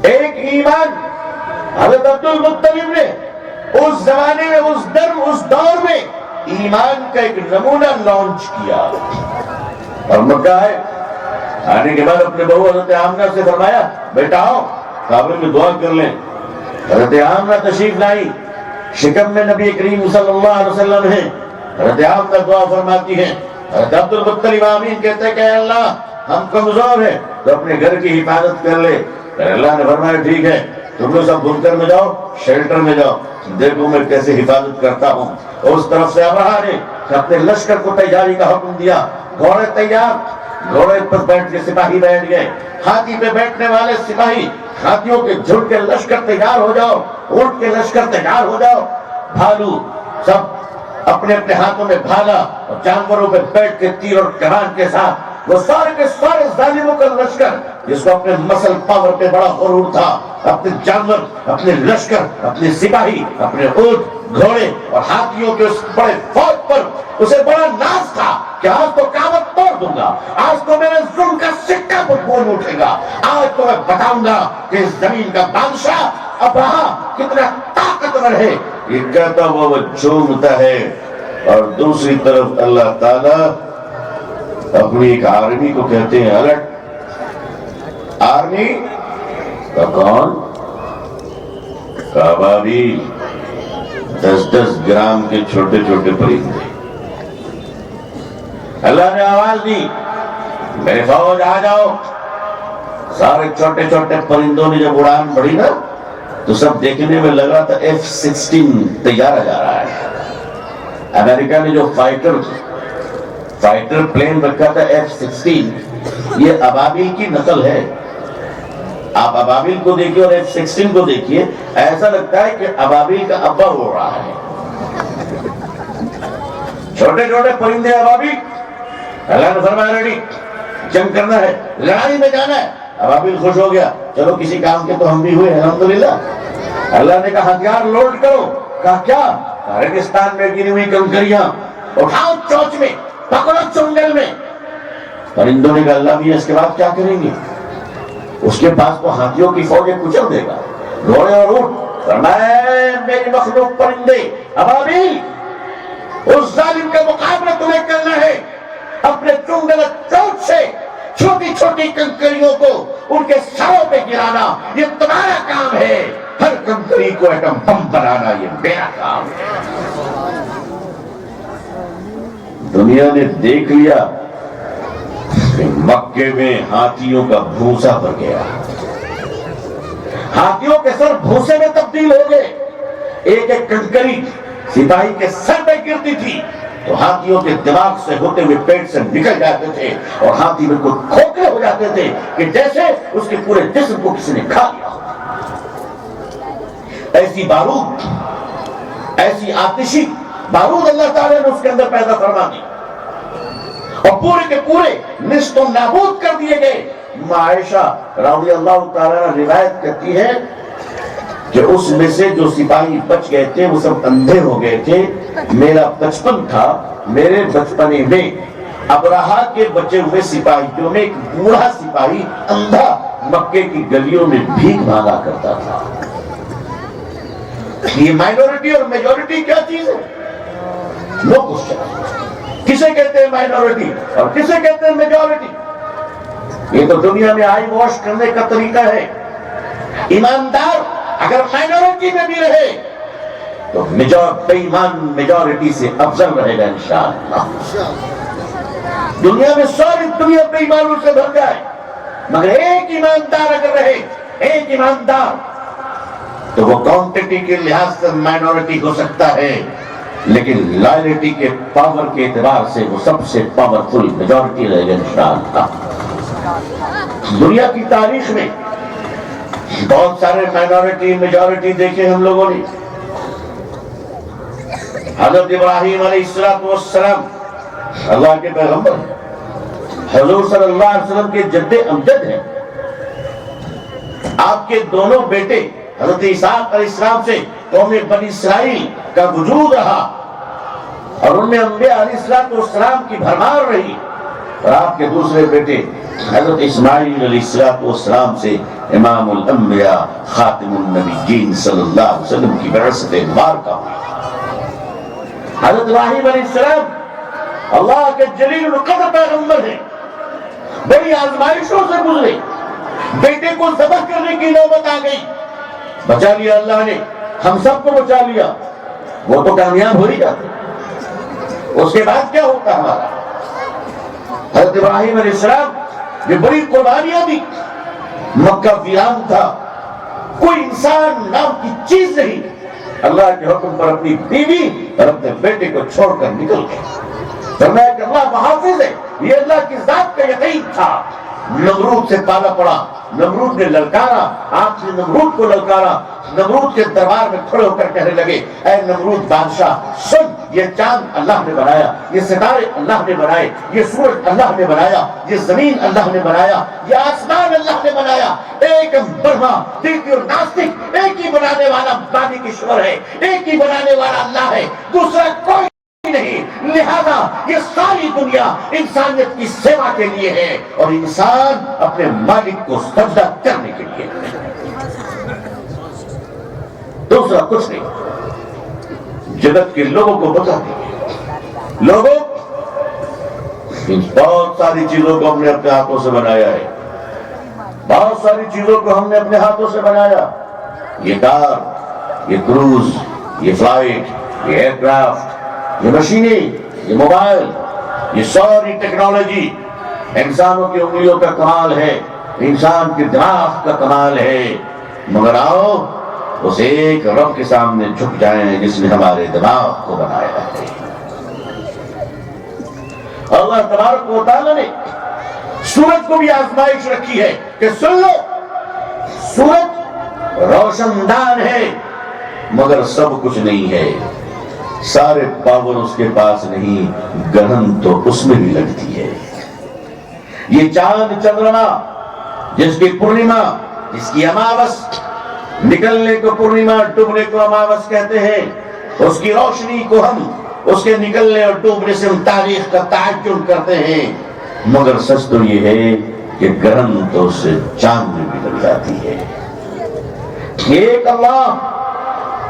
ایک ایمان حضرت عبد المطلب نے اس زمانے میں، اس دور میں ایمان کا ایک نمونہ لانچ کیا۔ اور مکہ ہے، آنے کے بعد اپنے بہو حضرت آمنہ سے فرمایا بیٹا آؤ کعبے میں دعا کر لیں۔ حضرت آمنہ تشریف لائی، شکم میں نبی کریم صلی اللہ علیہ وسلم ہیں، حضرت آمنہ دعا فرماتی ہیں، حضرت عبد المطلب آمین کہتے ہیں کہ اے اللہ ہم کمزور ہیں تو اپنے گھر کی حفاظت کر لے۔ اللہ نے فرمایا ٹھیک ہے، تم لوگ سب بنکر میں جاؤ، شیلٹر میں جاؤ، دیکھو میں کیسے حفاظت کرتا ہوں۔ اور اس طرف سے ابرہہ نے اپنے لشکر کو تیاری کا حکم دیا، گھوڑے تیار، گھوڑے پر بیٹھ کے سپاہی بیٹھ گئے، ہاتھی پہ بیٹھنے والے سپاہی، ہاتھیوں کے جھڑ کے لشکر تیار ہو جاؤ، اونٹ کے لشکر تیار ہو جاؤ، بھالو سب اپنے اپنے ہاتھوں میں بھالا اور جانوروں پہ بیٹھ کے تیر اور کمان کے ساتھ وہ سارے کے سارے ظالموں کا لشکر جس کو اپنے مسل پاور پہ بڑا غرور تھا، اپنے جانور، اپنے لشکر، اپنے سپاہی، اپنے اونٹ، گھوڑے اور ہاتھیوں کے اس بڑے فوج پر اسے بڑا ناز تھا کہ آج تو کعبہ توڑ دوں گا، آج تو میرے ظلم کا سکہ بول اٹھے گا، آج تو میں بتاؤں گا کہ اس زمین کا بادشاہ ابرہہ کتنا طاقتور ہے۔ یہ کہتا ہوا وہ جھومتا ہے اور دوسری طرف اللہ تعالیٰ اپنی ایک آرمی کو کہتے ہیں الرٹ۔ آرمی کا کون؟ ابابیل، 10-10 گرام کے چھوٹے چھوٹے پرندے۔ اللہ نے آواز دی میرے فوج آ جاؤ۔ سارے چھوٹے چھوٹے پرندوں نے جب اڑان بڑھی نا تو سب دیکھنے میں لگ رہا تھا F-16 تیار جا رہا ہے۔ امریکہ نے جو فائٹر پلین رکھا تھا F-16، یہ ابابیل کی نقل ہے۔ آپ ابابیل کو دیکھیے اور F-16 کو دیکھیے، ایسا لگتا ہے کہ ابابیل کا ابا اڑ رہا ہے۔ چھوٹے چھوٹے پرندے ابابیل، اللہ نے فرمایا ریڈی، جنگ کرنا ہے، لڑائی میں جانا ہے۔ ابابیل خوش ہو گیا، چلو کسی کام کے تو ہم بھی ہوئے الحمدللہ۔ اللہ نے کہا ہتھیار لوڈ کرو، کہا کیا؟ ریگستان میں گری ہوئی کنکریاں اٹھاؤ، چوچ میں پکڑو، چنگل میں۔ پرندوں نے کہا اللہ بھی اس کے بعد کیا کریں گے؟ اس کے پاس تو ہاتھیوں کی فوجیں کچل دے گا، گھوڑے اور اونٹ۔ فرمایا میری مخلوق پرندے ابابیل، اس ظالم کا مقابلہ تمہیں کرنا ہے، اپنے چنگل چوچ سے چھوٹی چھوٹی کنکریوں کو ان کے سروں پہ گرانا، یہ تمہارا کام ہے۔ ہر کنکری کو ایٹم بم بنانا یہ میرا کام ہے۔ دنیا نے دیکھ لیا کہ مکے میں ہاتھیوں کا بھوسا بھر گیا، ہاتھیوں کے سر بھوسے میں تبدیل ہو گئے۔ ایک ایک کنکری سپاہی کے سر پہ گرتی تھی تو ہاتھیوں کے دماغ سے ہوتے ہوئے پیٹ سے نکل جاتے تھے اور ہاتھی بالکل کھوکھلے ہو جاتے تھے کہ جیسے اس کے پورے جسم کو کسی نے کھا لیا۔ ایسی بارود، ایسی آتشی بارود اللہ تعالیٰ نے اس کے اندر پیدا فرما دی اور پورے کے پورے نیست و نابود کر دیے گئے۔ عائشہ رضی اللہ تعالیٰ روایت کرتی ہے کہ اس میں سے جو سپاہی بچ گئے تھے وہ سب اندھے ہو گئے تھے۔ میرا بچپن تھا، میرے بچپنے میں ابرہہ کے بچے ہوئے سپاہیوں میں ایک بوڑھا سپاہی اندھا مکے کی گلیوں میں بھیک مانگا کرتا تھا۔ یہ مائنورٹی اور میجورٹی کیا چیز ہے؟ نو کوسچن۔ کسے کہتے ہیں مائنورٹی اور کسے کہتے ہیں میجورٹی؟ یہ تو دنیا میں آئی واش کرنے کا طریقہ ہے۔ ایماندار اگر مائنورٹی میں بھی رہے تو بے ایمان میجورٹی سے افضل رہے گا انشاءاللہ۔ دنیا میں ساری دنیا بے ایمانوں سے بھر جائے مگر ایک ایماندار اگر رہے، ایک ایماندار، تو وہ کوانٹٹی کے لحاظ سے مائنورٹی ہو سکتا ہے لیکن لائلٹی کے پاور کے اعتبار سے وہ سب سے پاورفل میجورٹی رہے گا انشاءاللہ۔ دنیا کی تاریخ میں بہت سارے مائنورٹی میجورٹی دیکھے ہم لوگوں نے۔ حضرت ابراہیم علیہ السلام اللہ کے پیغمبر، حضور صلی اللہ علیہ وسلم کے جد امجد ہیں. آپ کے دونوں بیٹے حضرت اسحاق علیہ السلام سے قوم بنی اسرائیل کا وجود رہا اور ان میں انبیاء علیہ السلام کی بھرمار رہی. اور آپ کے دوسرے بیٹے حضرت اسماعیل علیہ السلام سے امام الانبیاء خاتم النبیین صلی اللہ علیہ وسلم کی بعثت مبارکہ ہوئی. حضرت ابراہیم علیہ السلام اللہ کے جلیل القدر پیغمبر ہیں. بڑی آزمائشوں سے گزرے. بیٹے کو ذبح کرنے کی نوبت آ گئی. بچا لیا اللہ نے, ہم سب کو بچا لیا. وہ تو کامیاب ہو ہی جاتے. اس کے بعد کیا ہوتا ہمارا؟ حضرت ابراہیم علیہ السلام یہ بڑی قربانیاں دی. مکہ ویران تھا, کوئی انسان نام کی چیز نہیں. اللہ کے حکم پر اپنی بیوی اور اپنے بیٹے کو چھوڑ کر نکل گئے. فرمایا کہ اللہ محافظ ہے. یہ اللہ کی ذات کا یقین تھا. نمرود سے پالا پڑا. نمرود نے للکارا, آپ نے نمرود کو للکارا. نمرود کے دربار میں کھڑے ہو کر کہنے لگے, اے نمرود بادشاہ سن, یہ چاند اللہ نے بنایا, یہ ستارے اللہ نے بنائے, یہ سورج اللہ نے بنایا, یہ زمین اللہ نے بنایا, یہ آسمان اللہ نے بنایا. ایک برہما دیتی اور ناستک, ایک ہی بنانے والا بانی کشور ہے, ایک ہی بنانے والا اللہ ہے, دوسرا کوئی نہیں. لہذا یہ ساری دنیا انسانیت کی سیوا کے لیے ہے اور انسان اپنے مالک کو سجدہ کرنے کے لیے ہے, دوسرا کچھ نہیں. جگت کے لوگوں کو بتا دیں, لوگوں بہت ساری چیزوں کو ہم نے اپنے ہاتھوں سے بنایا ہے. بہت ساری چیزوں کو ہم نے اپنے ہاتھوں سے بنایا. یہ کار, یہ کروز, یہ فلائٹ, یہ ایئر کرافٹ, یہ مشینیں, یہ موبائل, یہ ساری ٹیکنالوجی انسانوں کی انگلیوں کا کمال ہے, انسان کے دماغ کا کمال ہے. مگر آؤ اس ایک رب کے سامنے جھک جائیں جس نے ہمارے دماغ کو بنایا ہے. اللہ تبارک و تعالی نے سورج کو بھی آزمائش رکھی ہے کہ سن لو, سورج روشن دان ہے مگر سب کچھ نہیں ہے. سارے پاور اس کے پاس نہیں, گرہن تو اس میں بھی لگتی ہے. یہ چاند چندرما جس کی پورنیما, جس کی اماوس, نکلنے کو پورنیما ڈوبنے کو اماوس کہتے ہیں, اس کی روشنی کو ہم اس کے نکلنے اور ڈوبنے سے ہم تاریخ کا تعجب کرتے ہیں. مگر سچ تو یہ ہے کہ گرہن تو اس سے چاند میں بھی لگ جاتی ہے. ایک اللہ,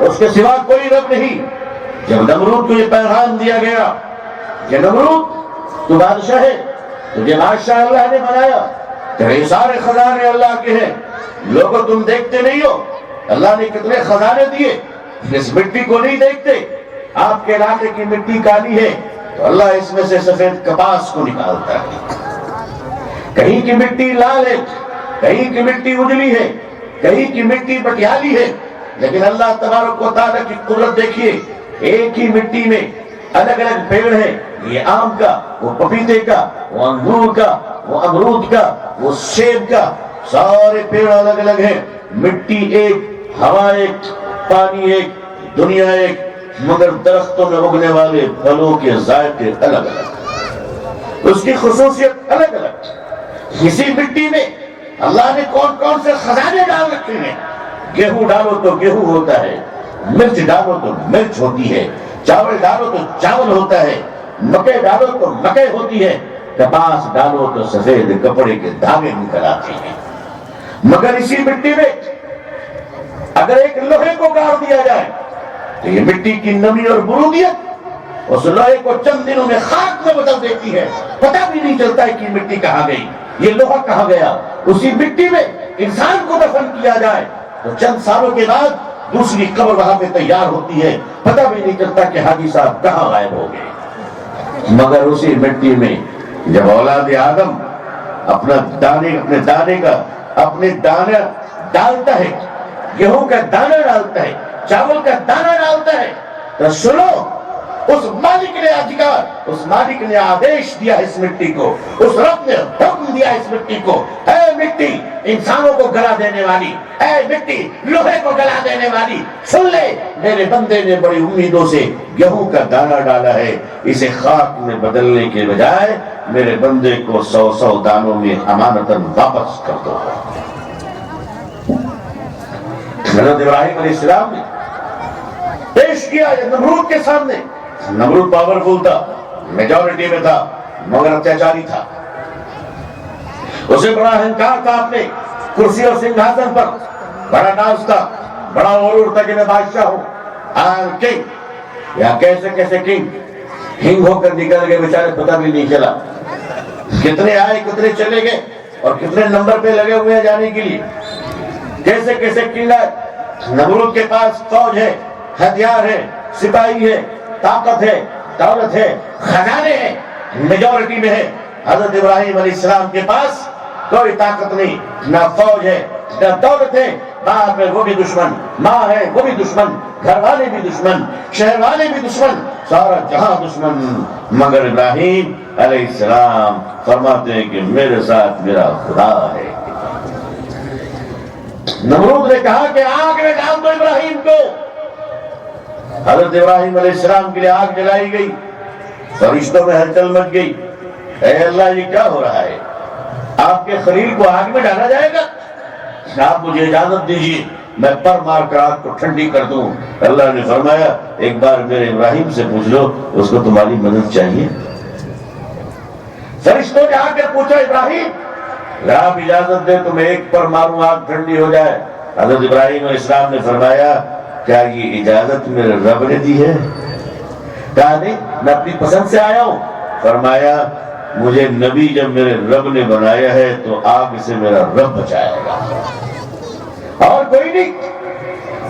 اس کے سوا کوئی رب نہیں. جب نمرود کو یہ پیغام دیا گیا کہ نمرود تو بادشاہ ہے, تجھے بادشاہ اللہ نے بنایا, تیرے سارے خزانے اللہ کے ہیں, لوگوں تم دیکھتے نہیں ہو اللہ نے کتنے خزانے دیے, اس مٹی کو نہیں دیکھتے. آپ کے علاقے کی مٹی کالی ہے تو اللہ اس میں سے سفید کپاس کو نکالتا ہے. کہیں کی مٹی لال ہے, کہیں کی مٹی اجلی ہے, کہیں کی مٹی پٹیالی ہے, لیکن اللہ تبارک و تعالیٰ کی قدرت دیکھیے. ایک ہی مٹی میں الگ الگ پیڑ ہیں, یہ آم کا, وہ پپیتے کا, وہ انگور کا, وہ امرود کا, وہ سیب کا, سارے پیڑ الگ الگ ہیں. مٹی ایک, ہوا ایک, پانی ایک, دنیا ایک, مگر درختوں میں اگنے والے پھلوں کے ذائقے الگ الگ, اس کی خصوصیت الگ الگ. اسی مٹی میں اللہ نے کون کون سے خزانے ڈال رکھے ہیں. گیہوں ڈالو تو گیہوں ہوتا ہے, مرچ ڈالو تو مرچ ہوتی ہے, چاول ڈالو تو چاول ہوتا ہے, مکئی ڈالو تو مکئی ہوتی ہے, کپاس ڈالو تو سفید کپڑے کے دھاگے نکل آتے ہیں. مگر اسی مٹی میں اگر ایک لوہے کو گاڑ دیا جائے تو یہ مٹی کی نمی اور برودیت اس لوہے کو چند دنوں میں خاک میں بدل دیتی ہے. پتہ بھی نہیں چلتا ہے کہ مٹی کہاں گئی, یہ لوہا کہاں گیا. اسی مٹی میں انسان کو دفن کیا جائے تو چند سالوں کے بعد دوسری قبر وہاں پہ تیار ہوتی ہے, پتہ بھی نہیں چلتا کہ حاجی صاحب کہاں غائب ہو گئے. مگر اسی مٹی میں جب اولاد آدم اپنے دانے ڈالتا ہے, گیہوں کا دانہ ڈالتا ہے, چاول کا دانہ ڈالتا ہے, تو سنو اس مالک نے ادھکار، اس مالک نے آدیش دیا اس مٹی کو، اس رب نے حکم دیا اس مٹی کو، اے مٹی انسانوں کو گلا دینے والی، اے مٹی لوہے کو گلا دینے والی، سن لے میرے بندے نے بڑی امیدوں سے گیہوں کا دانہ ڈالا ہے، اسے خاک میں بدلنے کے بجائے میرے بندے کو 100 دانوں میں امانتاً واپس کر دو۔ حضرت ابراہیم علیہ السلام نے پیش کیا نمرود کے سامنے۔ نمرود پاورفل تھا، میجورٹی میں تھا، مگر اتیاچاری تھا، اسے بڑا اہنکار تھا، اپنے کرسی اور سنگھاسن پر بڑا ناز تھا، بڑا غرور تھا کہ میں بادشاہ ہوں، آئی ایم کنگ۔ یا کیسے کیسے کنگ ہنگ ہو کر نکل گئے، بیچارے پتہ بھی نہیں چلا کتنے آئے کتنے چلے گئے اور کتنے نمبر پہ لگے ہوئے ہیں جانے کے لیے، کیسے کیسے کنگ آئے۔ نمرود کے پاس فوج ہے، ہتھیار ہے، سپاہی ہے، طاقت ہے، دولت ہے، خزانے ہیں، میجورٹی میں ہے۔ حضرت ابراہیم علیہ السلام کے پاس کوئی طاقت نہیں، نہ فوج ہے، نہ دولت ہے، باپ ہے وہ بھی دشمن، ماں ہے وہ بھی دشمن، گھر والے بھی دشمن، شہر والے بھی دشمن، سارا جہاں دشمن، مگر ابراہیم علیہ السلام فرماتے ہیں کہ میرے ساتھ میرا خدا ہے۔ نمرود نے کہا کہ آگ میں ڈال دو ابراہیم کو۔ حضرت ابراہیم علیہ السلام کے لیے آگ جلائی گئی، فرشتوں میں ہلچل مچ گئی، اے اللہ یہ کیا ہو رہا ہے، آپ کے خلیل کو آگ میں ڈالا جائے گا؟ آپ مجھے اجازت دیجیے میں پر مار کر آگ کو ٹھنڈی کر دوں۔ اللہ نے فرمایا ایک بار میرے ابراہیم سے پوچھ لو، اس کو تمہاری مدد چاہیے۔ فرشتوں نے آ کر پوچھا ابراہیم آپ اجازت دے تو میں ایک پر ماروں آگ ٹھنڈی ہو جائے۔ حضرت ابراہیم علیہ السلام نے فرمایا کیا یہ اجازت میرے رب نے دی ہے؟ کہا نہیں، میں اپنی پسند سے آیا ہوں۔ فرمایا مجھے نبی جب میرے رب نے بنایا ہے تو آگ سے میرا رب بچائے گا، اور کوئی نہیں۔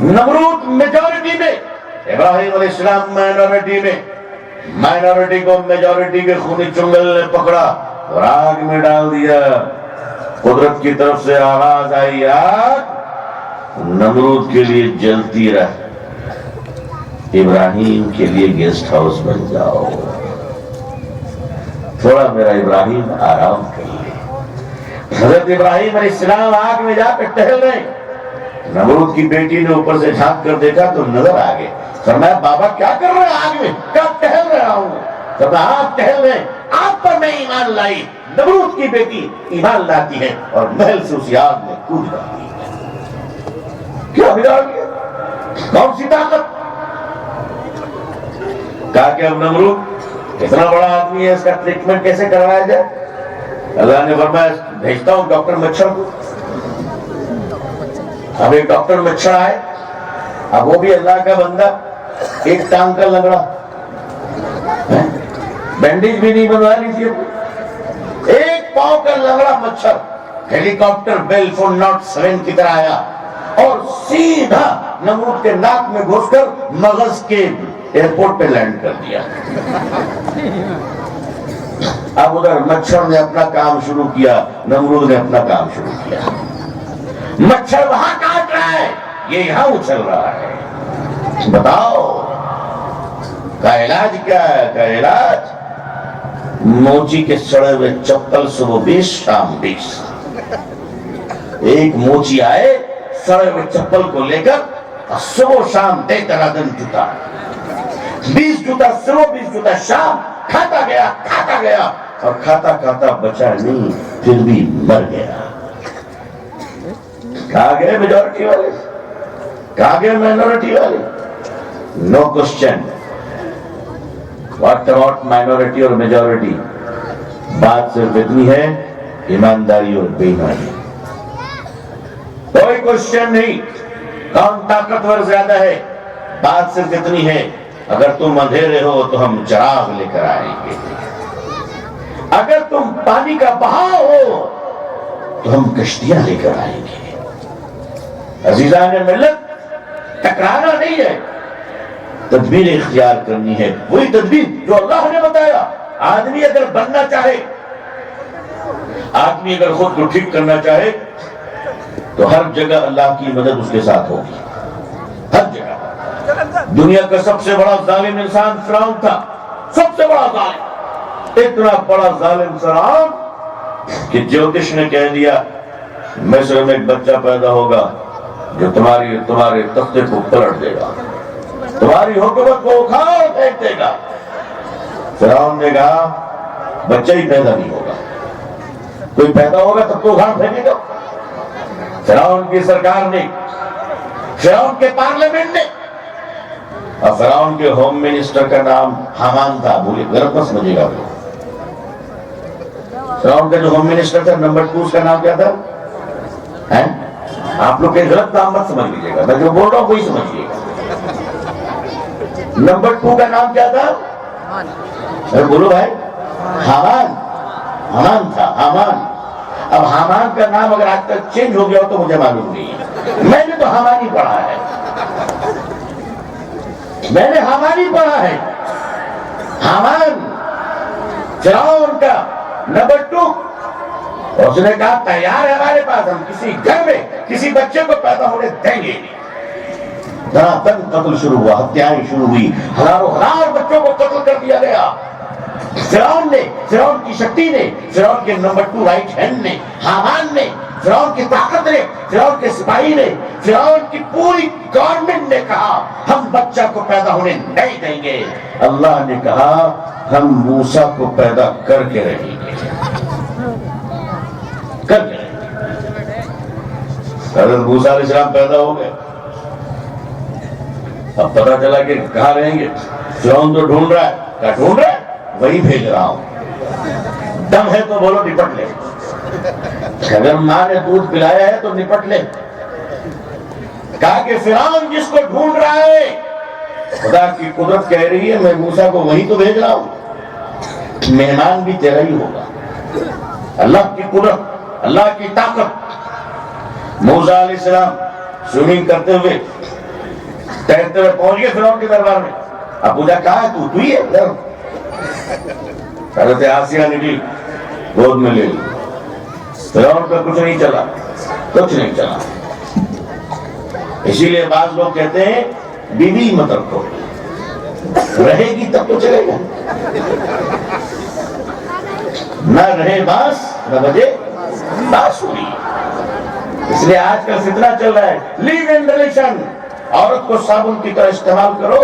نمرود میجورٹی میں، ابراہیم علیہ السلام مائنورٹی میں، مائنورٹی کو میجورٹی کے خونی چنگل نے پکڑا اور آگ میں ڈال دیا۔ قدرت کی طرف سے آواز آئی آگ نمرود کے لیے جلتی رہ، ابراہیم کے لیے گیسٹ ہاؤس بن جاؤ، تھوڑا میرا ابراہیم آرام کر لے۔ حضرت ابراہیم علیہ السلام آگ میں جا کر ٹہل رہے، نمرود کی بیٹی نے اوپر سے جھانک کر دیکھا تو نظر آ گئے۔ فرمایا بابا کیا کر رہے ہیں آگ میں؟ کب ٹہل رہا ہوں؟ فرمایا آپ ٹہل رہے، آپ پر میں ایمان لائی۔ نمرود کی بیٹی ایمان لاتی ہے اور محل سے اسی آگ میں کود جاتی ہے۔ کیا بگاڑ گیا؟ کون سی طاقت؟ کہا کہ اب نمرود اتنا بڑا آدمی ہے، اس کا ٹریٹمنٹ کیسے کروایا جائے؟ اللہ نے فرمایا بھیجتا ہوں ڈاکٹر مچھر کو۔ اب ایک ڈاکٹر مچھر آئے، اب وہ بھی اللہ کا بندہ، ایک ٹانگ کا لنگڑا، بینڈیج بھی نہیں بنوا لیجیے، ایک پاؤں کا لنگڑا مچھر ہیلی کاپٹر بیل فون ناٹ 7 کی طرح آیا اور سیدھا نمرود کے ناک میں گھس کر مغز کے ایئرپورٹ پہ لینڈ کر دیا۔ اب ادھر مچھر نے اپنا کام شروع کیا، نمرود نے اپنا کام شروع کیا۔ مچھر وہاں کاٹ رہا ہے، یہ یہاں اچھل رہا ہے۔ بتاؤ کا علاج کیا ہے؟ کا علاج موچی کے سڑے ہوئے چپل صبح 20 شام 20۔ ایک موچی آئے سڑے ہوئے چپل کو لے کر صبح شام دے دن جوتا، 20 جوتا صبح 20 جوتا شام، کھاتا گیا اور کھاتا کھاتا بچا نہیں، پھر بھی مر گیا۔ کہاں گئے میجورٹی والے؟ کہاں گئے مائنورٹی والے؟ نو کوشچن، واٹ اباؤٹ مائنورٹی اور میجورٹی؟ بات صرف اتنی ہے ایمانداری اور بے ایمانی، کوئی کوشچن نہیں کون طاقتور زیادہ ہے۔ بات صرف اتنی ہے اگر تم اندھیرے ہو تو ہم چراغ لے کر آئیں گے، اگر تم پانی کا بہاؤ ہو تو ہم کشتیاں لے کر آئیں گے۔ عزیزان ملت، ٹکرانا نہیں ہے، تدبیر اختیار کرنی ہے، وہی تدبیر جو اللہ نے بتایا۔ آدمی اگر بننا چاہے، آدمی اگر خود کو ٹھیک کرنا چاہے تو ہر جگہ اللہ کی مدد اس کے ساتھ ہوگی، ہر جگہ۔ دنیا کا سب سے بڑا ظالم انسان فرعون تھا، سب سے بڑا ظالم، اتنا بڑا ظالم فرعون کہ جوتش نے کہہ دیا مصر میں ایک بچہ پیدا ہوگا جو تمہارے تختے کو پلٹ دے گا، تمہاری حکومت کو اکھاڑ پھینک دے گا۔ فرعون نے کہا بچہ ہی پیدا نہیں ہوگا، کوئی پیدا ہوگا تب تو اکھاڑ پھینکے گا۔ فرعون کی سرکار نے، فرعون کے پارلیمنٹ نے، اور فرعون کے ہوم منسٹر کا نام حامان تھا، بولے غلط مت سمجھے گا۔ فرعون کا جو ہوم منسٹر تھا نمبر 2 اس کا نام کیا تھا؟ آپ لوگ کہیں غلط نام مت سمجھ لیجیے گا، میں جو بول رہا ہوں وہی سمجھیے گا۔ نمبر 2 کا نام کیا تھا؟ بولو بھائی، حامان تھا، حامان۔ اب حامان کا نام اگر آج تک چینج ہو گیا ہو تو مجھے معلوم نہیں ہے، میں نے تو حامان ہی پڑھا ہے، میں نے حامان ہی پڑھا ہے۔ حامان فرعون کا نمبر 2، اس نے کہا تیار ہے ہمارے پاس، ہم کسی گھر میں کسی بچے کو پیدا ہونے دیں گے۔ دھڑام قتل شروع ہوا، ہتیائیں شروع ہوئی، ہزاروں ہزار بچوں کو قتل کر دیا گیا۔ فرعون نے، فرعون کی شکتی نے، فرعون کے نمبر 2 رائٹ ہینڈ نے، حامان نے، فرعون کی طاقت نے، فرعون کے سپاہی نے، فرعون کی پوری گورنمنٹ نے کہا ہم بچہ کو پیدا ہونے نہیں دیں گے۔ اللہ نے کہا ہم موسیٰ کو پیدا کر کے رہیں گے، کر کے رہیں گے۔ حضرت موسیٰ علیہ السلام پیدا ہو گئے۔ اب پتہ چلا کہ کہاں رہیں گے، فرعون تو ڈھونڈ رہا ہے، کیا ڈھونڈ رہا ہے؟ وہی بھیج رہا ہوں، دم ہے تو بولو نپٹ لے، اگر ماں نے دودھ پلایا ہے تو نپٹ لے۔ کہا کہ فرعون جس کو ڈھونڈ رہا ہے، خدا کی قدرت کہہ رہی ہے میں موسیٰ کو وہی تو بھیج رہا ہوں، مہمان بھی تیرا ہی ہوگا۔ اللہ کی قدرت، اللہ کی طاقت۔ موسیٰ علیہ السلام سوئمنگ کرتے ہوئے تیرتے ہوئے پہنچ گئے فرعون کے دربار میں۔ اب پوچھا کہا ہے تو ہی ہے؟ حضرت آسیہ نکلی، گود میں لے لی۔ فرعون پہ کچھ نہیں چلا، کچھ نہیں چلا۔ اسی لیے بعض لوگ کہتے ہیں بیوی مت رکھو، رہے گی تب تو چلے گا، نہ رہے باس نہ بجے بانسری۔ اس لیے آج کل فتنہ چل رہا ہے، لیو ان ریلیشن، عورت کو صابن کی طرح استعمال کرو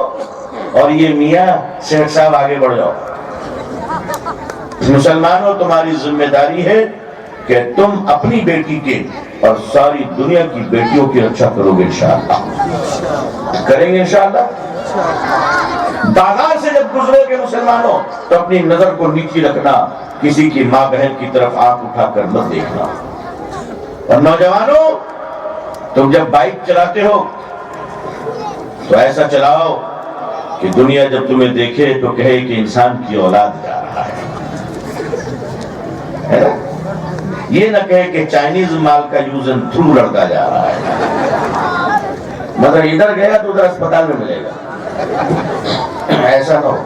اور یہ میاں شیخ صاحب آگے بڑھ جاؤ۔ مسلمانوں تمہاری ذمہ داری ہے کہ تم اپنی بیٹی کے اور ساری دنیا کی بیٹیوں کی رکشا کرو گے انشاءاللہ، کریں گے انشاءاللہ۔ بازار سے جب گزرو گے مسلمانوں تو اپنی نظر کو نیچی رکھنا، کسی کی ماں بہن کی طرف آنکھ اٹھا کر مت دیکھنا۔ اور نوجوانوں تم جب بائک چلاتے ہو تو ایسا چلاؤ کہ دنیا جب تمہیں دیکھے تو کہے کہ انسان کی اولاد جا رہا ہے، یہ نہ کہے کہ چائنیز مال کا یوز اینڈ تھرو لڑکا جا رہا ہے، مگر ادھر گیا تو ادھر اسپتال میں ملے گا، ایسا نہ ہو۔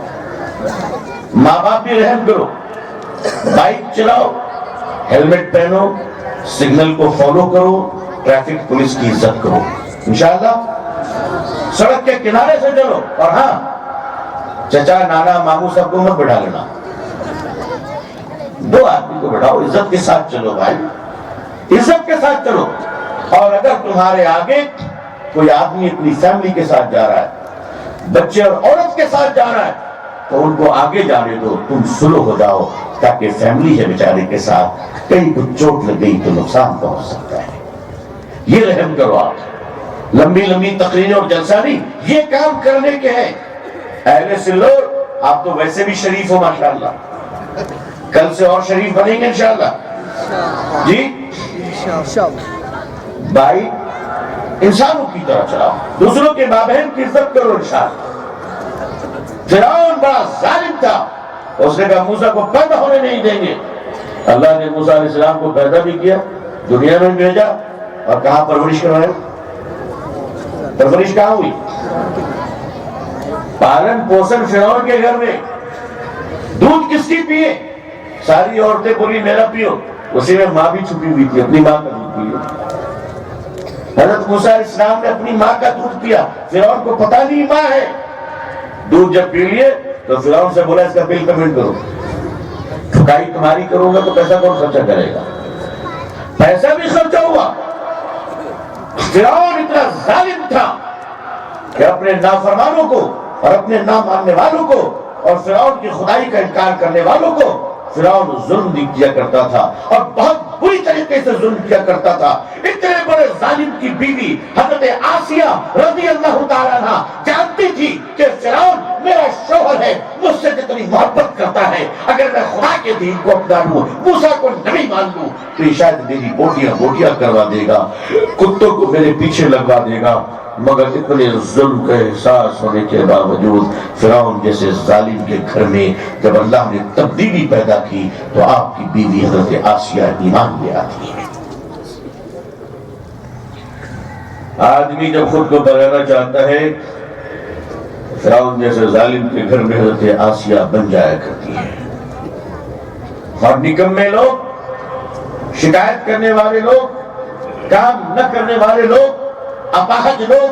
ماں باپ بھی رحم کرو، بائک چلاؤ، ہیلمٹ پہنو، سگنل کو فالو کرو، ٹریفک پولیس کی عزت کرو انشاءاللہ۔ سڑک کے کنارے سے چلو، اور ہاں چچا نانا ماموں سب کو مت بٹھا لینا، 2 آدمی کو بٹھاؤ، عزت کے ساتھ چلو بھائی، عزت کے ساتھ چلو۔ اور اگر تمہارے آگے کوئی آدمی اپنی فیملی کے ساتھ جا رہا ہے، بچے اور عورت کے ساتھ جا رہا ہے، تو ان کو آگے جانے دو، تم سلو ہو جاؤ، تاکہ فیملی ہے بیچارے کے ساتھ، کہیں کچھ چوٹ لگ گئی تو نقصان پہنچ سکتا ہے۔ یہ رحم کرو آپ، لمبی لمبی تقریر اور جلسہ نہیں، یہ کام کرنے کے ہیں۔ اہل سلور آپ تو ویسے بھی شریف ہو ماشاءاللہ، کل سے اور شریف بنیں گے انشاءاللہ جی۔ بھائی انسانوں کی طرح چلاؤ، دوسروں کے ماں بہن کی عزت کرو انشاءاللہ۔ فرعون بڑا ظالم تھا، اس نے کہا موسیٰ کو پیدا ہونے نہیں دیں گے۔ اللہ نے موسیٰ علیہ السلام کو پیدا بھی کیا، دنیا میں بھیجا، اور کہاں پرورش کروایا؟ پرورش کہاں ہوئی؟ پالن پوشن فرعون کے گھر میں۔ دودھ کس کی پیے؟ ساری عورتیں بولی میرا پیو، اسی میں ماں بھی چھپی ہوئی تھی، اپنی ماں کا دودھ پیے۔ حضرت موسیٰ علیہ السلام نے اپنی ماں کا دودھ پیا، فرعون کو پتہ نہیں ماں ہے، دودھ جب پی لیے تو فرعون سے بولا اس کا بل پیمنٹ کرو، ٹھکائی تمہاری کروں گا تو پیسہ کون خرچہ کرے گا؟ پیسہ بھی خرچہ ہوا۔ فرعون اتنا ظالم تھا کہ اپنے نافرمانوں کو اور اپنے نہ ماننے والوں کو اور فرعون کی خدائی کا انکار کرنے والوں کو فرعون ظلم بھی کیا کرتا تھا اور بہت بری طریقے سے ظلم کیا کرتا تھا۔ اتنے بڑے ظالم کی بیوی حضرت آسیہ رضی اللہ تعالیٰ عنہ جانتی تھی کہ فرعون میرا شوہر ہے، مجھ سے جتنی محبت کرتا ہے، اگر میں خدا کے دین کو اپنا لوں، موسیٰ کو نبی مان لوں تو یہ شاید میری بوٹیاں کروا دے گا، کتوں کو میرے پیچھے لگوا دے گا۔ مگر اتنے ظلم کا احساس ہونے کے باوجود فرعون جیسے ظالم کے گھر میں جب اللہ نے تبدیلی پیدا کی تو آپ کی بیوی حضرت آسیہ ایمان لے آتی ہے۔ آدمی جب خود کو بنانا چاہتا ہے فرعون جیسے ظالم کے گھر میں حضرت آسیہ بن جایا کرتی ہے۔ اور نکمے لوگ، شکایت کرنے والے لوگ، کام نہ کرنے والے لوگ، اپاہج لوگ،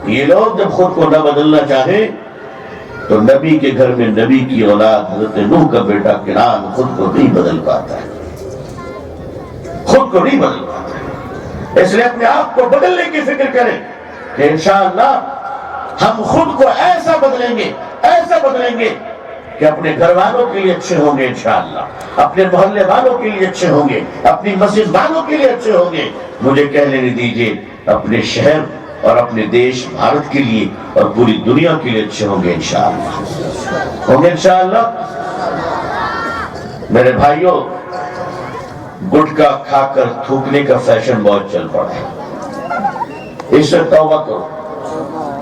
یہ لوگ جب خود کو نہ بدلنا چاہے تو نبی کے گھر میں نبی کی اولاد حضرت نوح کا بیٹا کنعان خود کو نہیں بدل پاتا ہے، خود کو نہیں بدل پاتا ہے۔ اس لیے اپنے آپ کو بدلنے کی فکر کریں کہ انشاءاللہ ہم خود کو ایسا بدلیں گے کہ اپنے گھر والوں کے لیے اچھے ہوں گے، انشاءاللہ اپنے محلے والوں کے لیے اچھے ہوں گے، اپنی مسجد والوں کے لیے اچھے ہوں گے۔ مجھے کہہ لینے دیجئے اپنے شہر اور اپنے دیش بھارت کے لیے اور پوری دنیا کے لیے اچھے ہوں گے انشاءاللہ۔ میرے بھائیوں، گٹکا کھا کر تھوکنے کا فیشن بہت چل پڑا ہے، اس سے توبہ کرو،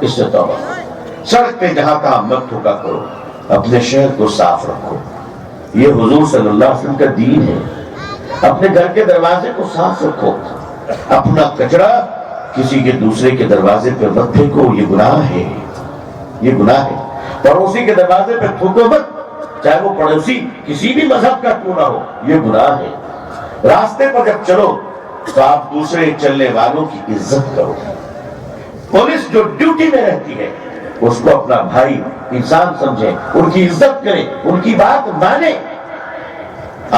اس سے توبہ کرو۔ سڑک پہ جہاں تہاں مت تھوکا کرو، اپنے شہر کو صاف رکھو، یہ حضور صلی اللہ علیہ وسلم کا دین ہے۔ اپنے گھر کے دروازے کو صاف رکھو، اپنا کچرا کسی کے دوسرے کے دروازے پہ مت پھینکو، یہ گناہ ہے، یہ گناہ ہے۔ پڑوسی کے دروازے پہ تھوکو مت، چاہے وہ پڑوسی کسی بھی مذہب کا کیوں نہ ہو، یہ گناہ ہے۔ راستے پر جب چلو تو آپ دوسرے چلنے والوں کی عزت کرو۔ پولیس جو ڈیوٹی میں رہتی ہے اس کو اپنا بھائی انسان سمجھیں، ان کی عزت کریں، ان کی بات مانیں۔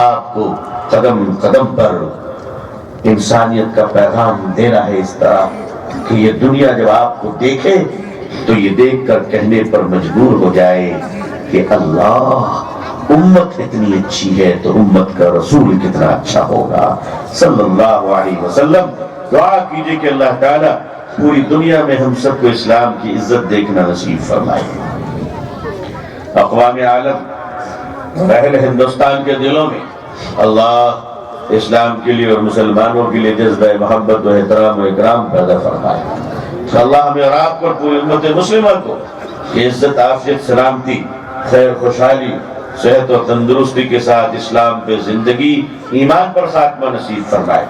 آپ کو قدم قدم پر انسانیت کا پیغام دینا ہے اس طرح کہ یہ دنیا جب آپ کو دیکھے تو یہ دیکھ کر کہنے پر مجبور ہو جائے کہ اللہ، امت اتنی اچھی ہے تو امت کا رسول کتنا اچھا ہوگا صلی اللہ علیہ وسلم۔ دعا کیجئے کہ اللہ تعالیٰ پوری دنیا میں ہم سب کو اسلام کی عزت دیکھنا نصیب فرمائے۔ اقوام عالم، اہل ہندوستان کے دلوں میں اللہ اسلام کے لیے اور مسلمانوں کے لیے جذبہ محبت و احترام و اکرام پیدا فرمائے۔ اللہ ہمیں اور آپ کو پوری امت مسلمہ کو عزت، عافیت، سلامتی، خیر، خوشحالی، صحت و تندرستی کے ساتھ اسلام پہ زندگی، ایمان پر خاتمہ نصیب فرمائے۔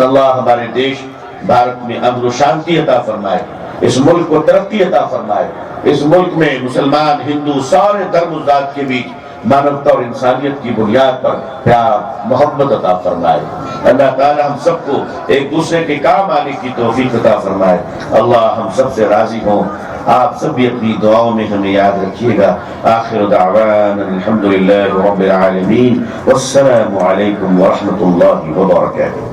اللہ ہمارے دیش بھارت میں امن و شانتی عطا فرمائے، اس ملک کو ترقی عطا فرمائے، اس ملک میں مسلمان، ہندو، سارے دھرم و ذات کے بیچ مانوتا اور انسانیت کی بنیاد پر پیار، محبت عطا فرمائے۔ اللہ تعالی ہم سب کو ایک دوسرے کے کام آنے کی توفیق عطا فرمائے۔ اللہ ہم سب سے راضی ہوں، آپ سب بھی اپنی دعاؤں میں ہمیں یاد رکھیے گا۔ آخر دعوانا الحمدللہ رب العالمین، والسلام علیکم ورحمۃ اللہ وبرکاتہ۔